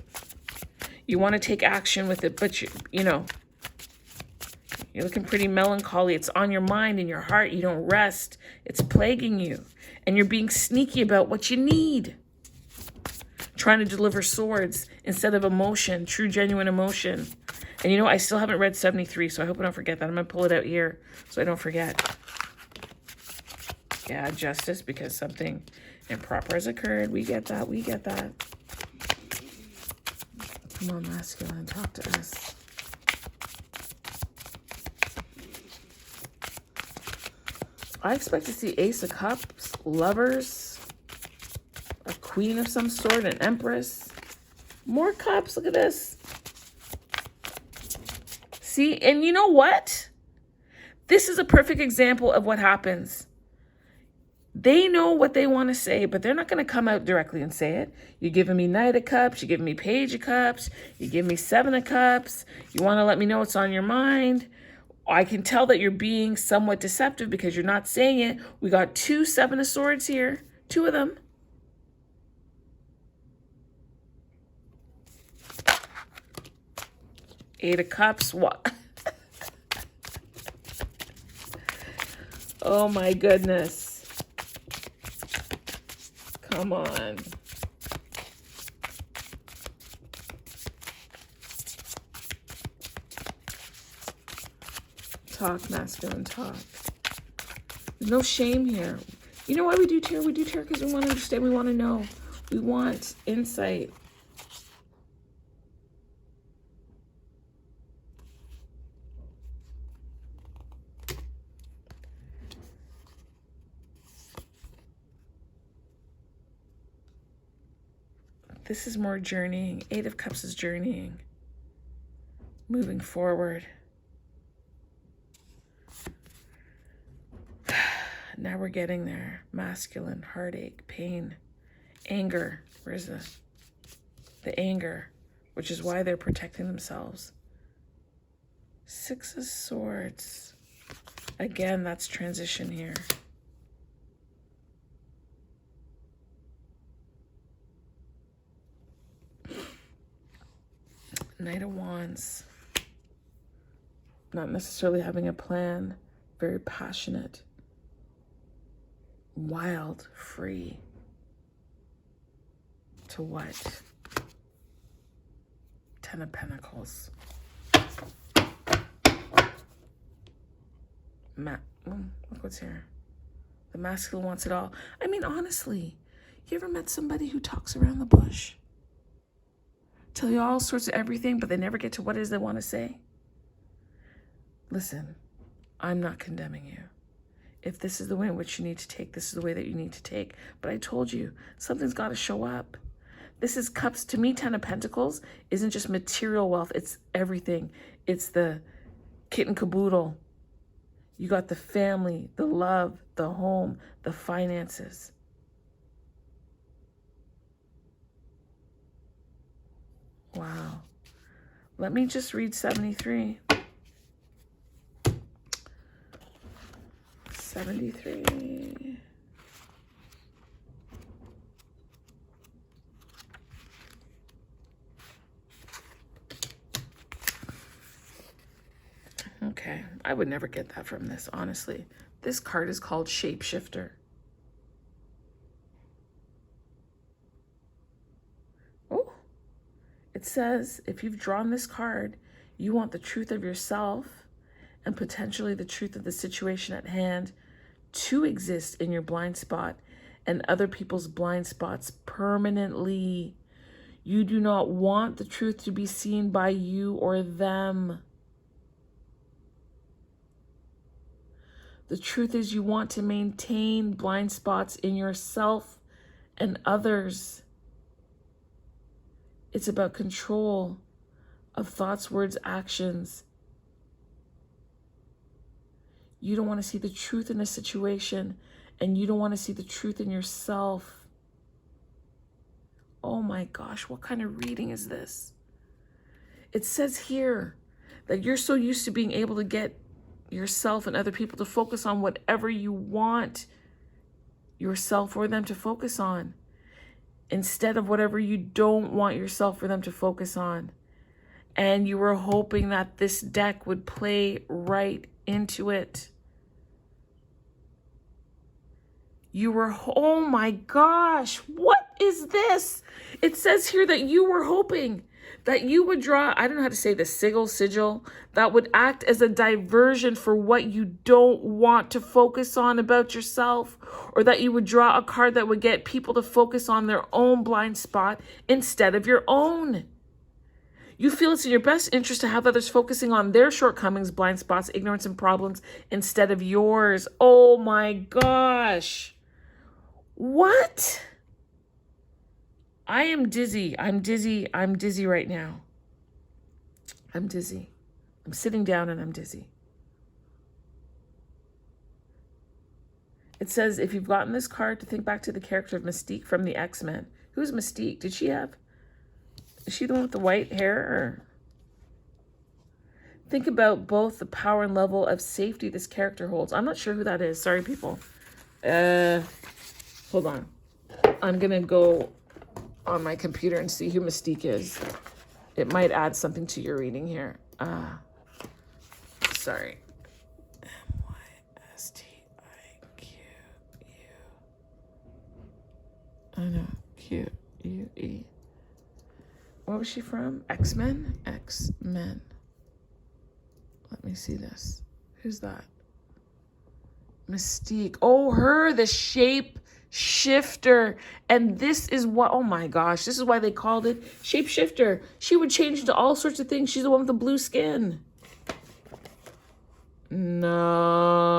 You want to take action with it, but you know, you're looking pretty melancholy. It's on your mind and your heart. You don't rest. It's plaguing you. And you're being sneaky about what you need. Trying to deliver swords instead of emotion, true, genuine emotion. And you know, I still haven't read 73, so I hope I don't forget that. I'm going to pull it out here so I don't forget. Yeah, justice, because something improper has occurred. We get that. Come on, masculine, talk to us. I expect to see Ace of Cups, Lovers, a Queen of some sort, an Empress. More cups, look at this. See, and you know what? This is a perfect example of what happens. They know what they want to say, but they're not going to come out directly and say it. You're giving me Knight of Cups. You're giving me Page of Cups. You give me 7 of Cups. You want to let me know what's on your mind. I can tell that you're being somewhat deceptive because you're not saying it. We got 2 7 of Swords here. 2 of them. Eight of Cups. What? Oh my goodness. Come on. Talk, masculine, talk. There's no shame here. You know why we do tarot? We do tarot because we want to understand. We want to know. We want insight. This is more journeying. 8 of Cups is journeying. Moving forward. Now we're getting there. Masculine, heartache, pain, anger. Where's the anger, which is why they're protecting themselves. Six of Swords. Again, that's transition here. Knight of Wands. Not necessarily having a plan. Very passionate. Wild, free. To what? Ten of Pentacles. Look what's here. The masculine wants it all. I mean, honestly, you ever met somebody who talks around the bush? Tell you all sorts of everything, but they never get to what it is they want to say? Listen, I'm not condemning you. If this is the way in which you need to take, this is the way that you need to take. But I told you, something's got to show up. This is cups. To me, Ten of Pentacles isn't just material wealth. It's everything. It's the kit and caboodle. You got the family, the love, the home, the finances. Wow. Let me just read 73. 73. Okay, I would never get that from this, honestly. This card is called Shapeshifter. Oh, it says if you've drawn this card, you want the truth of yourself and potentially the truth of the situation at hand to exist in your blind spot and other people's blind spots permanently. You do not want the truth to be seen by you or them. The truth is you want to maintain blind spots in yourself and others. It's about control of thoughts, words, actions. You don't want to see the truth in a situation, and you don't want to see the truth in yourself. Oh my gosh, what kind of reading is this? It says here that you're so used to being able to get yourself and other people to focus on whatever you want yourself or them to focus on, instead of whatever you don't want yourself or them to focus on. And you were hoping that this deck would play right into it. You were, oh my gosh, what is this? It says here that you were hoping that you would draw, I don't know how to say this, sigil, that would act as a diversion for what you don't want to focus on about yourself, or that you would draw a card that would get people to focus on their own blind spot instead of your own. You feel it's in your best interest to have others focusing on their shortcomings, blind spots, ignorance, and problems instead of yours. Oh my gosh. What? I am dizzy. I'm dizzy. I'm dizzy right now. I'm dizzy. I'm sitting down and I'm dizzy. It says, if you've gotten this card, to think back to the character of Mystique from the X-Men. Who's Mystique? Did she have? Is she the one with the white hair? Or? Think about both the power and level of safety this character holds. I'm not sure who that is. Sorry, people. Hold on. I'm going to go on my computer and see who Mystique is. It might add something to your reading here. Sorry. M-Y-S-T-I-Q-U. I know. Q-U-E. What was she from? X-Men? X-Men. Let me see this. Who's that? Mystique. Oh, her, the shape shifter. And this is what, oh my gosh, this is why they called it shapeshifter. She would change into all sorts of things. She's the one with the blue skin. No.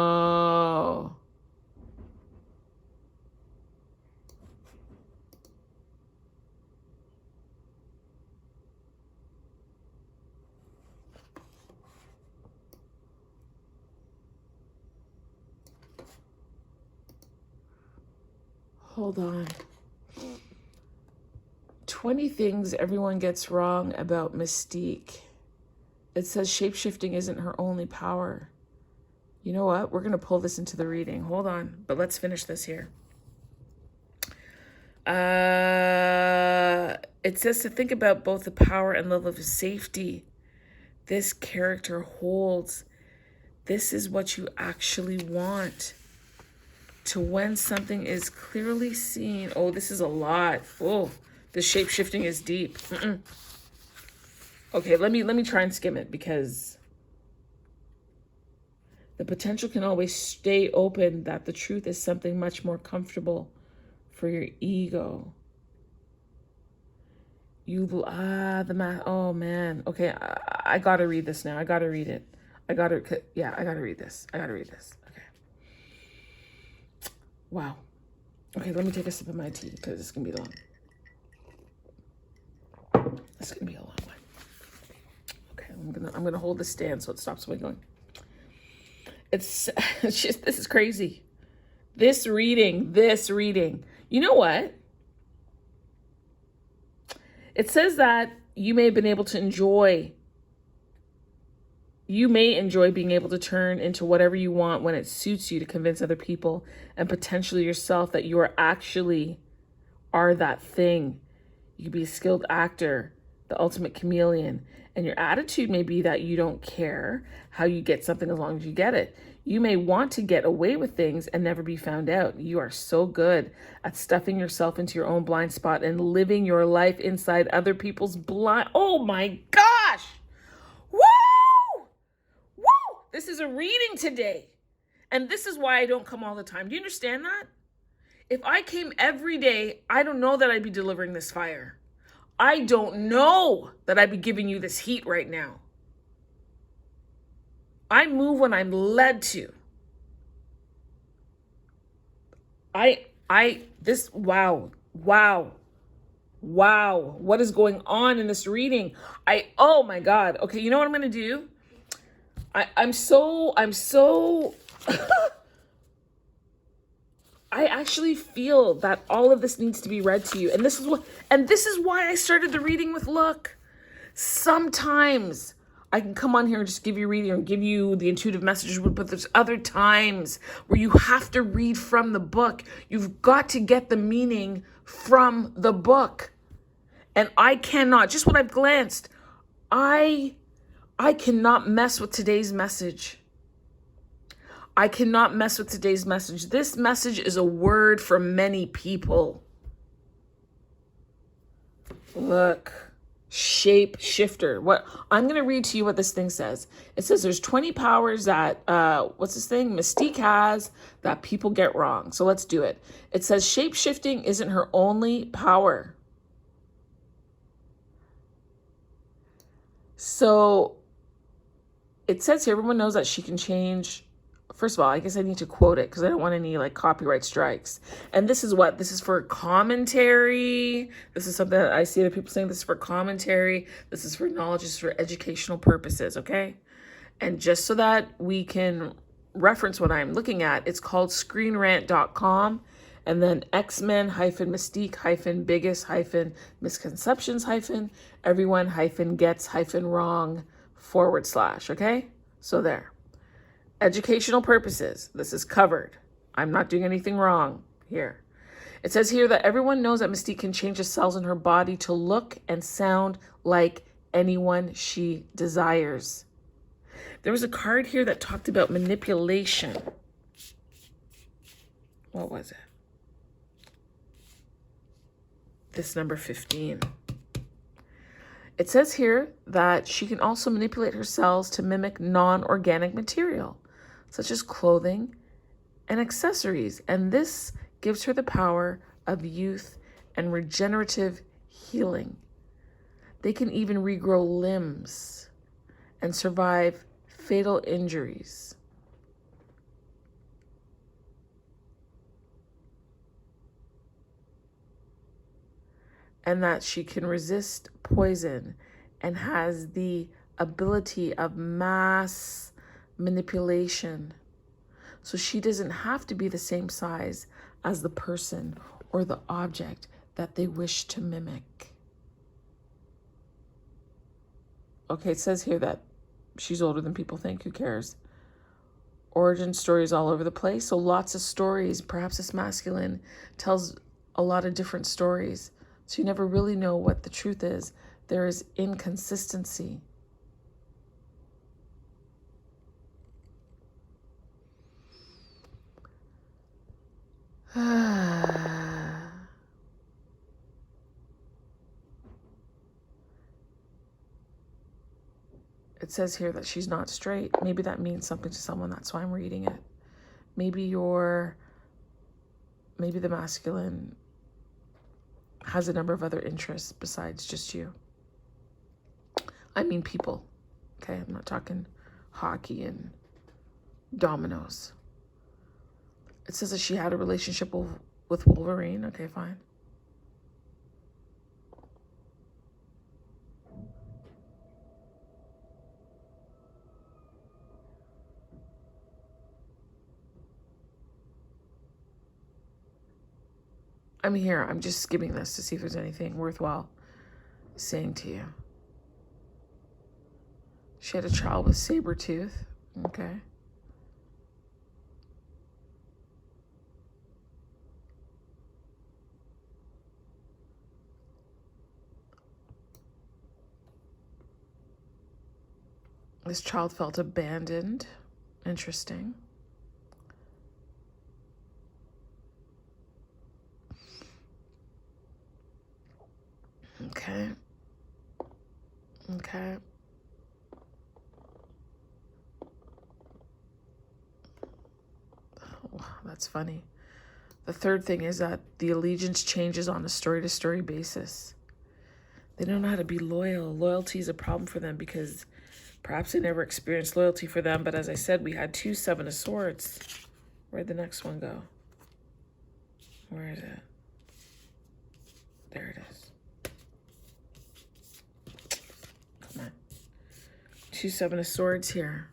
Hold on. 20 things everyone gets wrong about Mystique. It says shapeshifting isn't her only power. You know what? We're going to pull this into the reading. Hold on. But let's finish this here. It says to think about both the power and love of safety this character holds. This is what you actually want. To when something is clearly seen. Oh, this is a lot. Oh, the shape-shifting is deep. Okay, let me try and skim it, because the potential can always stay open that the truth is something much more comfortable for your ego. Oh man. Okay, I gotta read this now. I gotta read it. I gotta read this. Okay. Wow. Okay, let me take a sip of my tea, because it's gonna be long. It's gonna be a long one. Okay, I'm gonna hold the stand so it stops me going. It's just, this is crazy. This reading. You know what? It says that you may enjoy being able to turn into whatever you want when it suits you to convince other people and potentially yourself that you are that thing. You could be a skilled actor, the ultimate chameleon, and your attitude may be that you don't care how you get something as long as you get it. You may want to get away with things and never be found out. You are so good at stuffing yourself into your own blind spot and living your life inside other people's blind. Oh my gosh! Woo! Woo! This is a reading today. And this is why I don't come all the time. Do you understand that? If I came every day, I don't know that I'd be delivering this fire. I don't know that I'd be giving you this heat right now. I move when I'm led to. Wow. What is going on in this reading? Oh my God. Okay, you know what I'm going to do? I'm so I actually feel that all of this needs to be read to you. And this is why I started the reading with look. Sometimes I can come on here and just give you a reading or give you the intuitive messages, but there's other times where you have to read from the book. You've got to get the meaning from the book. And I cannot, just what I've glanced, I cannot mess with today's message. This message is a word for many people. Look, shape shifter. What I'm going to read to you what this thing says. It says there's 20 powers that, Mystique has that people get wrong. So let's do it. It says shape shifting isn't her only power. So it says here, everyone knows that she can change. First of all, I guess I need to quote it because I don't want any copyright strikes. And this is for commentary. This is something that I see other people saying. This is for commentary. This is for knowledge. This is for educational purposes, okay? And just so that we can reference what I'm looking at, it's called screenrant.com. And then X-Men-Mystique-Biggest-Misconceptions-Everyone-Gets-Wrong / okay? So there. Educational purposes. This is covered. I'm not doing anything wrong here. It says here that everyone knows that Mystique can change the cells in her body to look and sound like anyone she desires. There was a card here that talked about manipulation. What was it? This number 15. It says here that she can also manipulate her cells to mimic non-organic material, such as clothing and accessories. And this gives her the power of youth and regenerative healing. They can even regrow limbs and survive fatal injuries. And that she can resist poison and has the ability of mass manipulation. So she doesn't have to be the same size as the person or the object that they wish to mimic. Okay, it says here that she's older than people think. Who cares? Origin stories all over the place. So lots of stories. Perhaps this masculine tells a lot of different stories. So you never really know what the truth is. There is inconsistency. It says here that she's not straight. Maybe that means something to someone. That's why I'm reading it. Maybe the masculine has a number of other interests besides just you. I mean people. Okay, I'm not talking hockey and dominoes. It says that she had a relationship with Wolverine. Okay, fine. I'm here. I'm just skimming this to see if there's anything worthwhile saying to you. She had a child with Sabretooth. Okay. This child felt abandoned. Interesting. Okay. Okay. Oh, that's funny. The third thing is that the allegiance changes on a story-to-story basis. They don't know how to be loyal. Loyalty is a problem for them because perhaps they never experienced loyalty for them. But as I said, we had 2 Seven of Swords. Where'd the next one go? Where is it? There it is. Come on. 2 Seven of Swords here.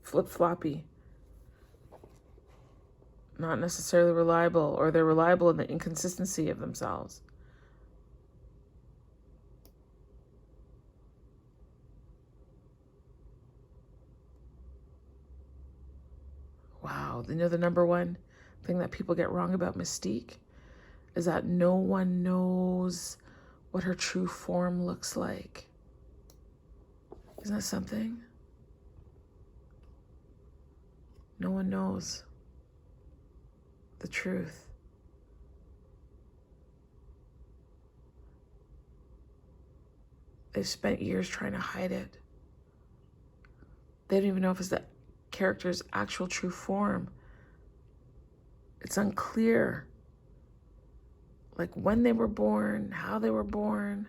Flip-floppy. Not necessarily reliable, or they're reliable in the inconsistency of themselves. Wow. You know the number one thing that people get wrong about Mystique is that no one knows what her true form looks like. Isn't that something? No one knows the truth. They've spent years trying to hide it. They don't even know if it's the character's actual true form. It's unclear. Like when they were born, how they were born.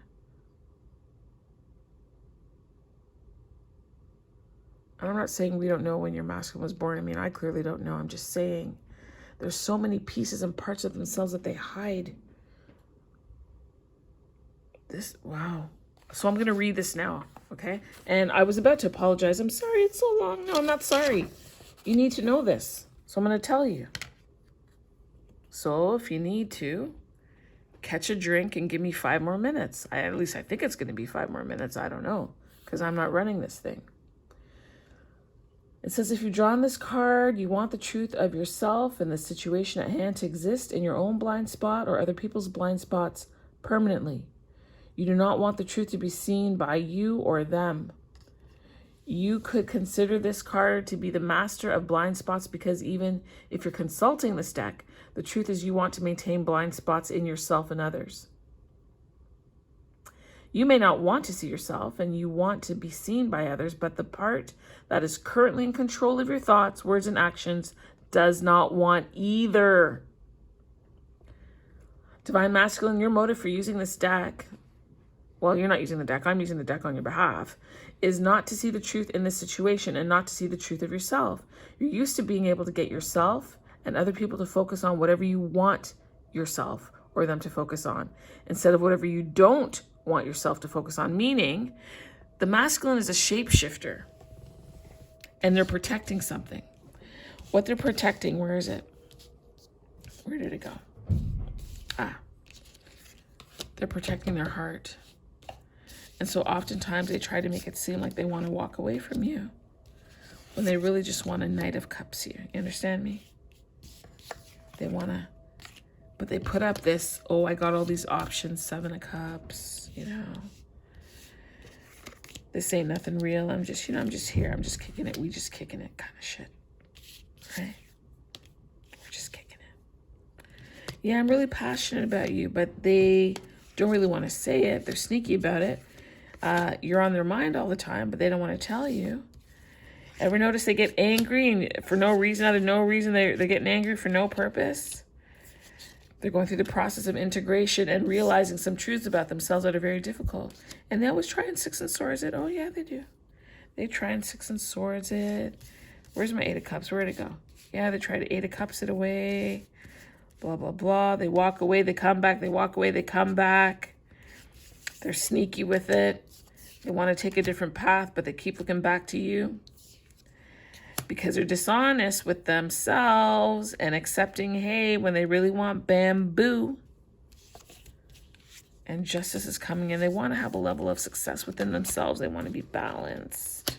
I'm not saying we don't know when your masculine was born. I mean, I clearly don't know. I'm just saying there's so many pieces and parts of themselves that they hide. Wow. So I'm going to read this now, okay? And I was about to apologize. I'm sorry it's so long. No, I'm not sorry. You need to know this. So I'm going to tell you. So if you need to, catch a drink and give me 5 more minutes. At least I think it's going to be 5 more minutes. I don't know, because I'm not running this thing. It says, if you've drawn this card, you want the truth of yourself and the situation at hand to exist in your own blind spot or other people's blind spots permanently. You do not want the truth to be seen by you or them. You could consider this card to be the master of blind spots because even if you're consulting this deck, the truth is you want to maintain blind spots in yourself and others. You may not want to see yourself and you want to be seen by others, but the part that is currently in control of your thoughts, words, and actions does not want either. Divine Masculine, your motive for using this deck, well, you're not using the deck, I'm using the deck on your behalf, is not to see the truth in this situation and not to see the truth of yourself. You're used to being able to get yourself and other people to focus on whatever you want yourself or them to focus on, instead of whatever you don't want yourself to focus on. Meaning, the masculine is a shapeshifter and they're protecting something. What they're protecting, where is it? Where did it go? They're protecting their heart. And so oftentimes they try to make it seem like they want to walk away from you when they really just want a Knight of Cups you. You understand me? They want to, but they put up this, oh, I got all these options, 7 of Cups, you know. This ain't nothing real. I'm just, I'm just here. I'm just kicking it. We just kicking it kind of shit. Right? We're just kicking it. Yeah, I'm really passionate about you, but they don't really want to say it. They're sneaky about it. You're on their mind all the time, but they don't want to tell you. Ever notice they get angry and for no reason, out of no reason, they're getting angry for no purpose? They're going through the process of integration and realizing some truths about themselves that are very difficult. And they always try and 6 and Swords it. Oh, yeah, they do. They try and 6 and Swords it. Where's my 8 of Cups? Where'd it go? Yeah, they try to 8 of Cups it away. Blah, blah, blah. They walk away. They come back. They walk away. They come back. They're sneaky with it. They want to take a different path, but they keep looking back to you. Because they're dishonest with themselves and accepting, hey, when they really want bamboo. And justice is coming in. They want to have a level of success within themselves. They want to be balanced.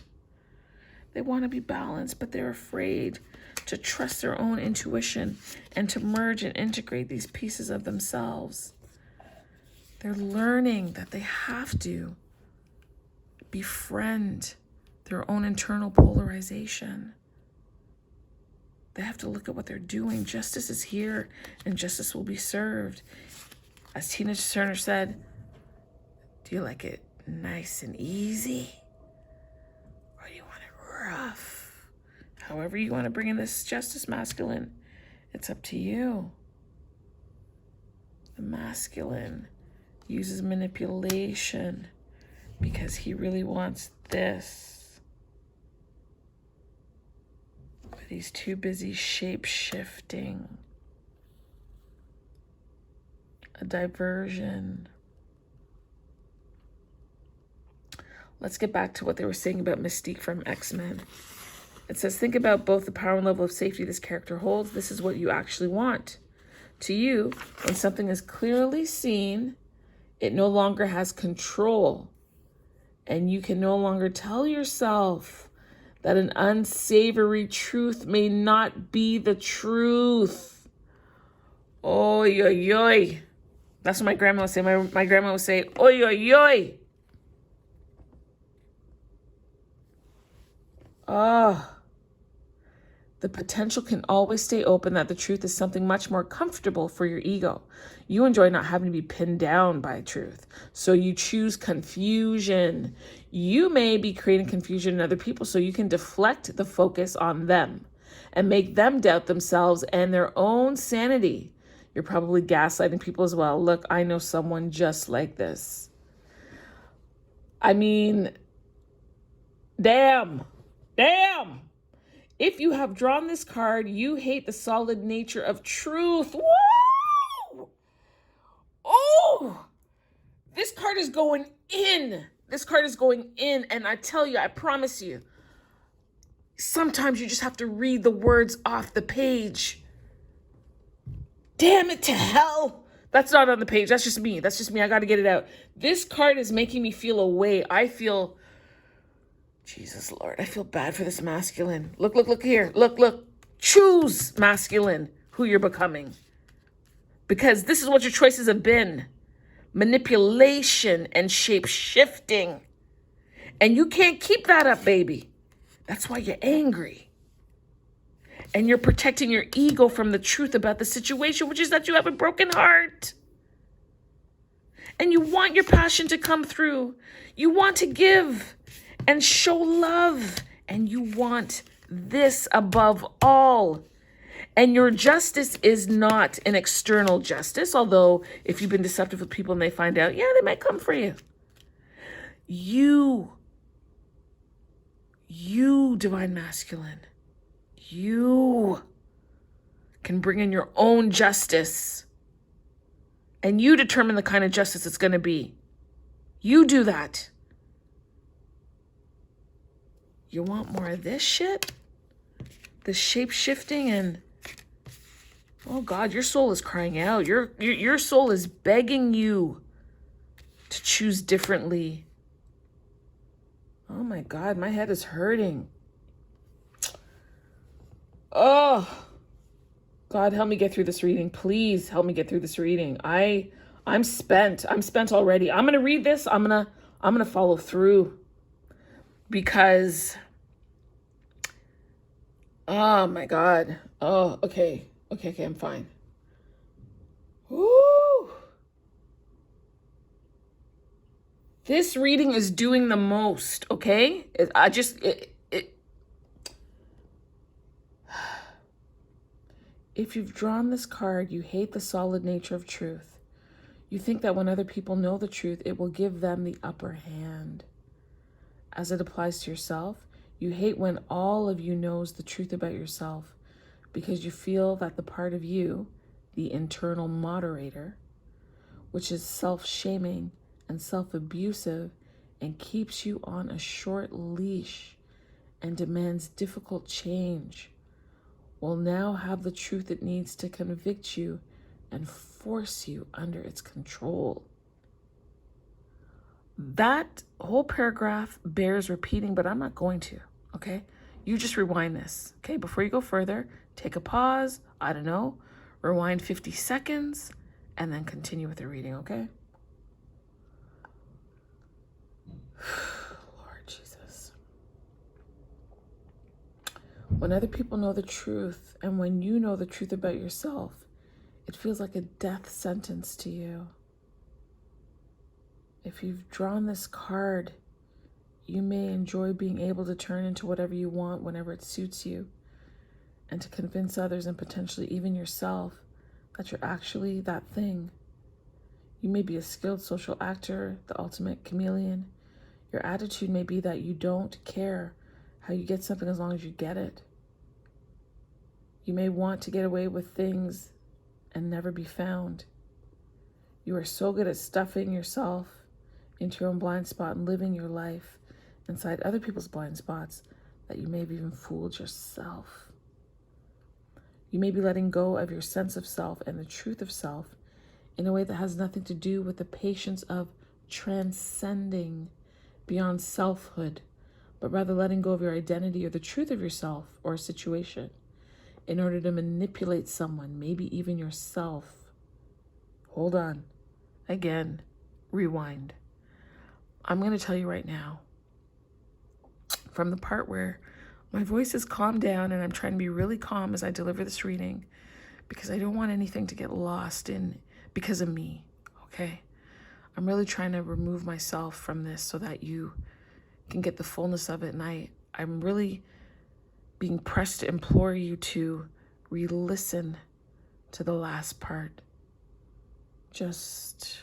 They want to be balanced, but they're afraid to trust their own intuition and to merge and integrate these pieces of themselves. They're learning that they have to befriend their own internal polarization. They have to look at what they're doing. Justice is here and justice will be served. As Tina Turner said, do you like it nice and easy? Or do you want it rough? However you want to bring in this justice masculine, it's up to you. The masculine uses manipulation because he really wants this. But he's too busy shape-shifting. A diversion. Let's get back to what they were saying about Mystique from X-Men. It says, think about both the power and level of safety this character holds. This is what you actually want. To you, when something is clearly seen, it no longer has control. And you can no longer tell yourself that an unsavory truth may not be the truth. Oy, oy, oy. That's what my grandma would say. My grandma would say, oy, oy, oy. Oh. The potential can always stay open that the truth is something much more comfortable for your ego. You enjoy not having to be pinned down by truth. So you choose confusion. You may be creating confusion in other people so you can deflect the focus on them and make them doubt themselves and their own sanity. You're probably gaslighting people as well. Look, I know someone just like this. I mean, damn. If you have drawn this card, you hate the solid nature of truth. Woo! Oh! This card is going in. This card is going in. And I tell you, I promise you, sometimes you just have to read the words off the page. Damn it to hell. That's not on the page. That's just me. I got to get it out. This card is making me feel a way. I feel... Jesus, Lord, I feel bad for this masculine. Look here. Look. Choose, masculine, who you're becoming. Because this is what your choices have been. Manipulation and shape-shifting. And you can't keep that up, baby. That's why you're angry. And you're protecting your ego from the truth about the situation, which is that you have a broken heart. And you want your passion to come through. You want to give and show love. And you want this above all. And your justice is not an external justice, although if you've been deceptive with people and they find out, yeah, they might come for you. You, divine masculine, you can bring in your own justice. And you determine the kind of justice it's going to be. You do that. You want more of this shit? The shape-shifting and Oh God, your soul is crying out. Your soul is begging you to choose differently. Oh my God, my head is hurting. Oh, God, help me get through this reading. Please help me get through this reading. I'm spent. I'm spent already. I'm going to read this. I'm going to follow through because oh my God. Oh, okay. Okay, I'm fine. Woo! This reading is doing the most, okay? If you've drawn this card, you hate the solid nature of truth. You think that when other people know the truth, it will give them the upper hand. As it applies to yourself, you hate when all of you knows the truth about yourself because you feel that the part of you, the internal moderator, which is self-shaming and self-abusive and keeps you on a short leash and demands difficult change, will now have the truth it needs to convict you and force you under its control. That whole paragraph bears repeating, but I'm not going to, okay? You just rewind this, okay? Before you go further, take a pause, I don't know, rewind 50 seconds, and then continue with the reading, okay? Lord Jesus. When other people know the truth, and when you know the truth about yourself, it feels like a death sentence to you. If you've drawn this card, you may enjoy being able to turn into whatever you want whenever it suits you, and to convince others and potentially even yourself that you're actually that thing. You may be a skilled social actor, the ultimate chameleon. Your attitude may be that you don't care how you get something as long as you get it. You may want to get away with things and never be found. You are so good at stuffing yourself into your own blind spot and living your life inside other people's blind spots that you may have even fooled yourself. You may be letting go of your sense of self and the truth of self in a way that has nothing to do with the patience of transcending beyond selfhood, but rather letting go of your identity or the truth of yourself or a situation in order to manipulate someone, maybe even yourself. Hold on. Again, rewind. I'm going to tell you right now, from the part where my voice is calmed down and I'm trying to be really calm as I deliver this reading because I don't want anything to get lost in because of me, okay? I'm really trying to remove myself from this so that you can get the fullness of it. And I'm really being pressed to implore you to re-listen to the last part. Just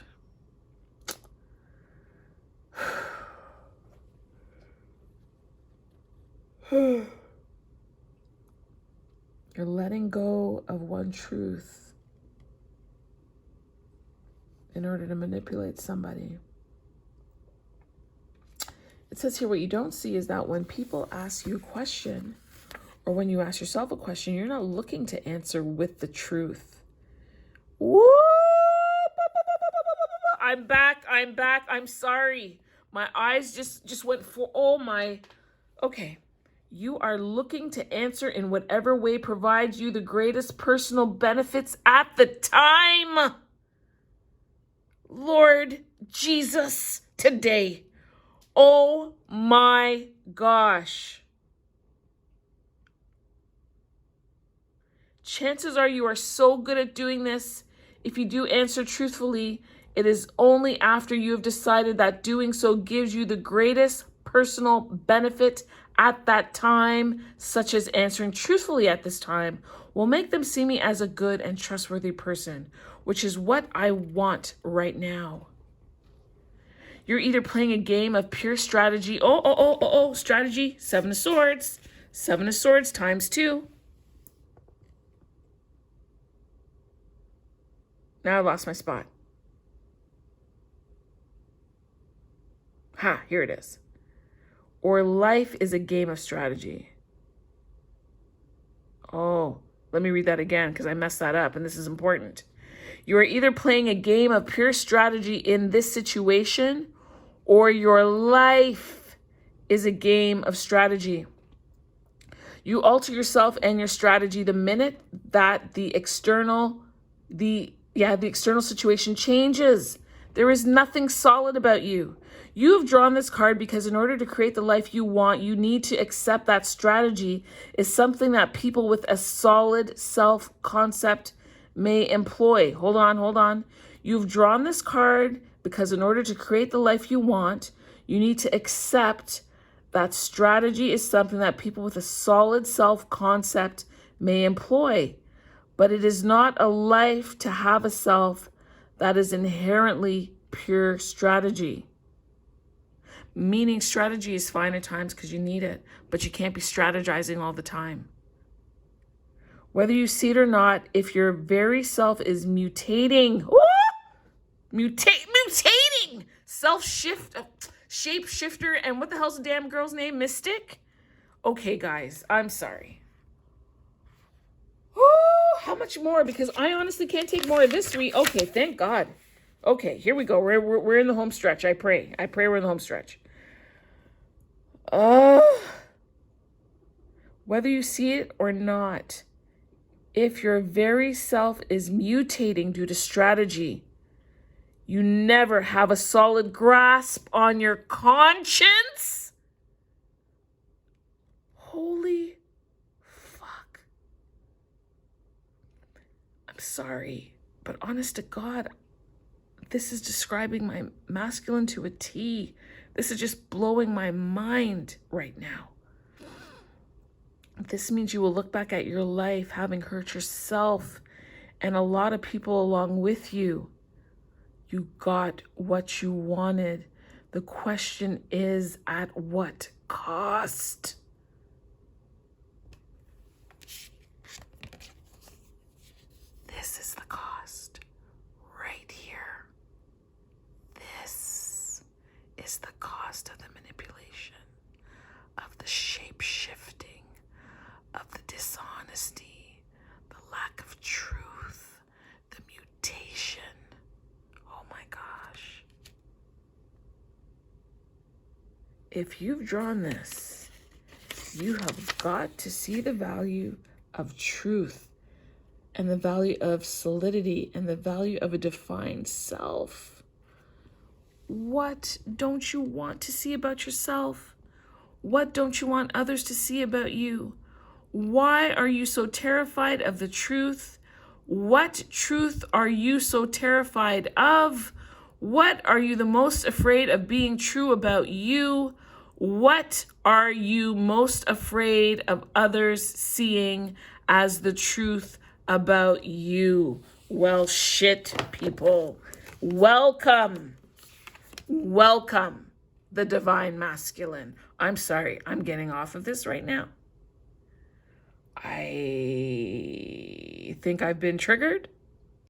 you're letting go of one truth in order to manipulate somebody. It says here, what you don't see is that when people ask you a question, or when you ask yourself a question, you're not looking to answer with the truth. Woo! I'm back. I'm sorry. My eyes just went for, oh my. Okay. You are looking to answer in whatever way provides you the greatest personal benefits at the time. Lord Jesus, today. Oh my gosh. Chances are you are so good at doing this. If you do answer truthfully, it is only after you have decided that doing so gives you the greatest personal benefit at that time, such as answering truthfully at this time, will make them see me as a good and trustworthy person, which is what I want right now. You're either playing a game of pure strategy. Strategy. 7 of Swords. 7 of Swords times 2. Now I lost my spot. Here it is. Or life is a game of strategy. Oh, Let me read that again because I messed that up and this is important. You are either playing a game of pure strategy in this situation or your life is a game of strategy. You alter yourself and your strategy the minute that the external situation changes. There is nothing solid about you. You have drawn this card because in order to create the life you want, you need to accept that strategy is something that people with a solid self-concept may employ. Hold on. You've drawn this card because in order to create the life you want, you need to accept that strategy is something that people with a solid self-concept may employ. But it is not a life to have a self that is inherently pure strategy. Meaning strategy is fine at times because you need it, but you can't be strategizing all the time. Whether you see it or not, if your very self is mutating, mutating, shapeshifter, and what the hell's the damn girl's name? Mystic? Okay, guys, I'm sorry. How much more? Because I honestly can't take more of this read. Okay, thank God. Okay, here we go. We're in the home stretch. I pray we're in the home stretch. Whether you see it or not, if your very self is mutating due to strategy, you never have a solid grasp on your conscience. Holy fuck. I'm sorry, but honest to God, this is describing my masculine to a T. This is just blowing my mind right now. This means you will look back at your life having hurt yourself and a lot of people along with you. You got what you wanted. The question is, at what cost? This is the cost right here. This is the cost of the manipulation, of the shape-shifting, of the dishonesty, the lack of truth, the mutation. Oh my gosh. If you've drawn this, you have got to see the value of truth and the value of solidity and the value of a defined self. What don't you want to see about yourself? What don't you want others to see about you? Why are you so terrified of the truth? What truth are you so terrified of? What are you the most afraid of being true about you? What are you most afraid of others seeing as the truth about you? Well, shit, people. Welcome, the divine masculine. I'm sorry, I'm getting off of this right now. I think I've been triggered.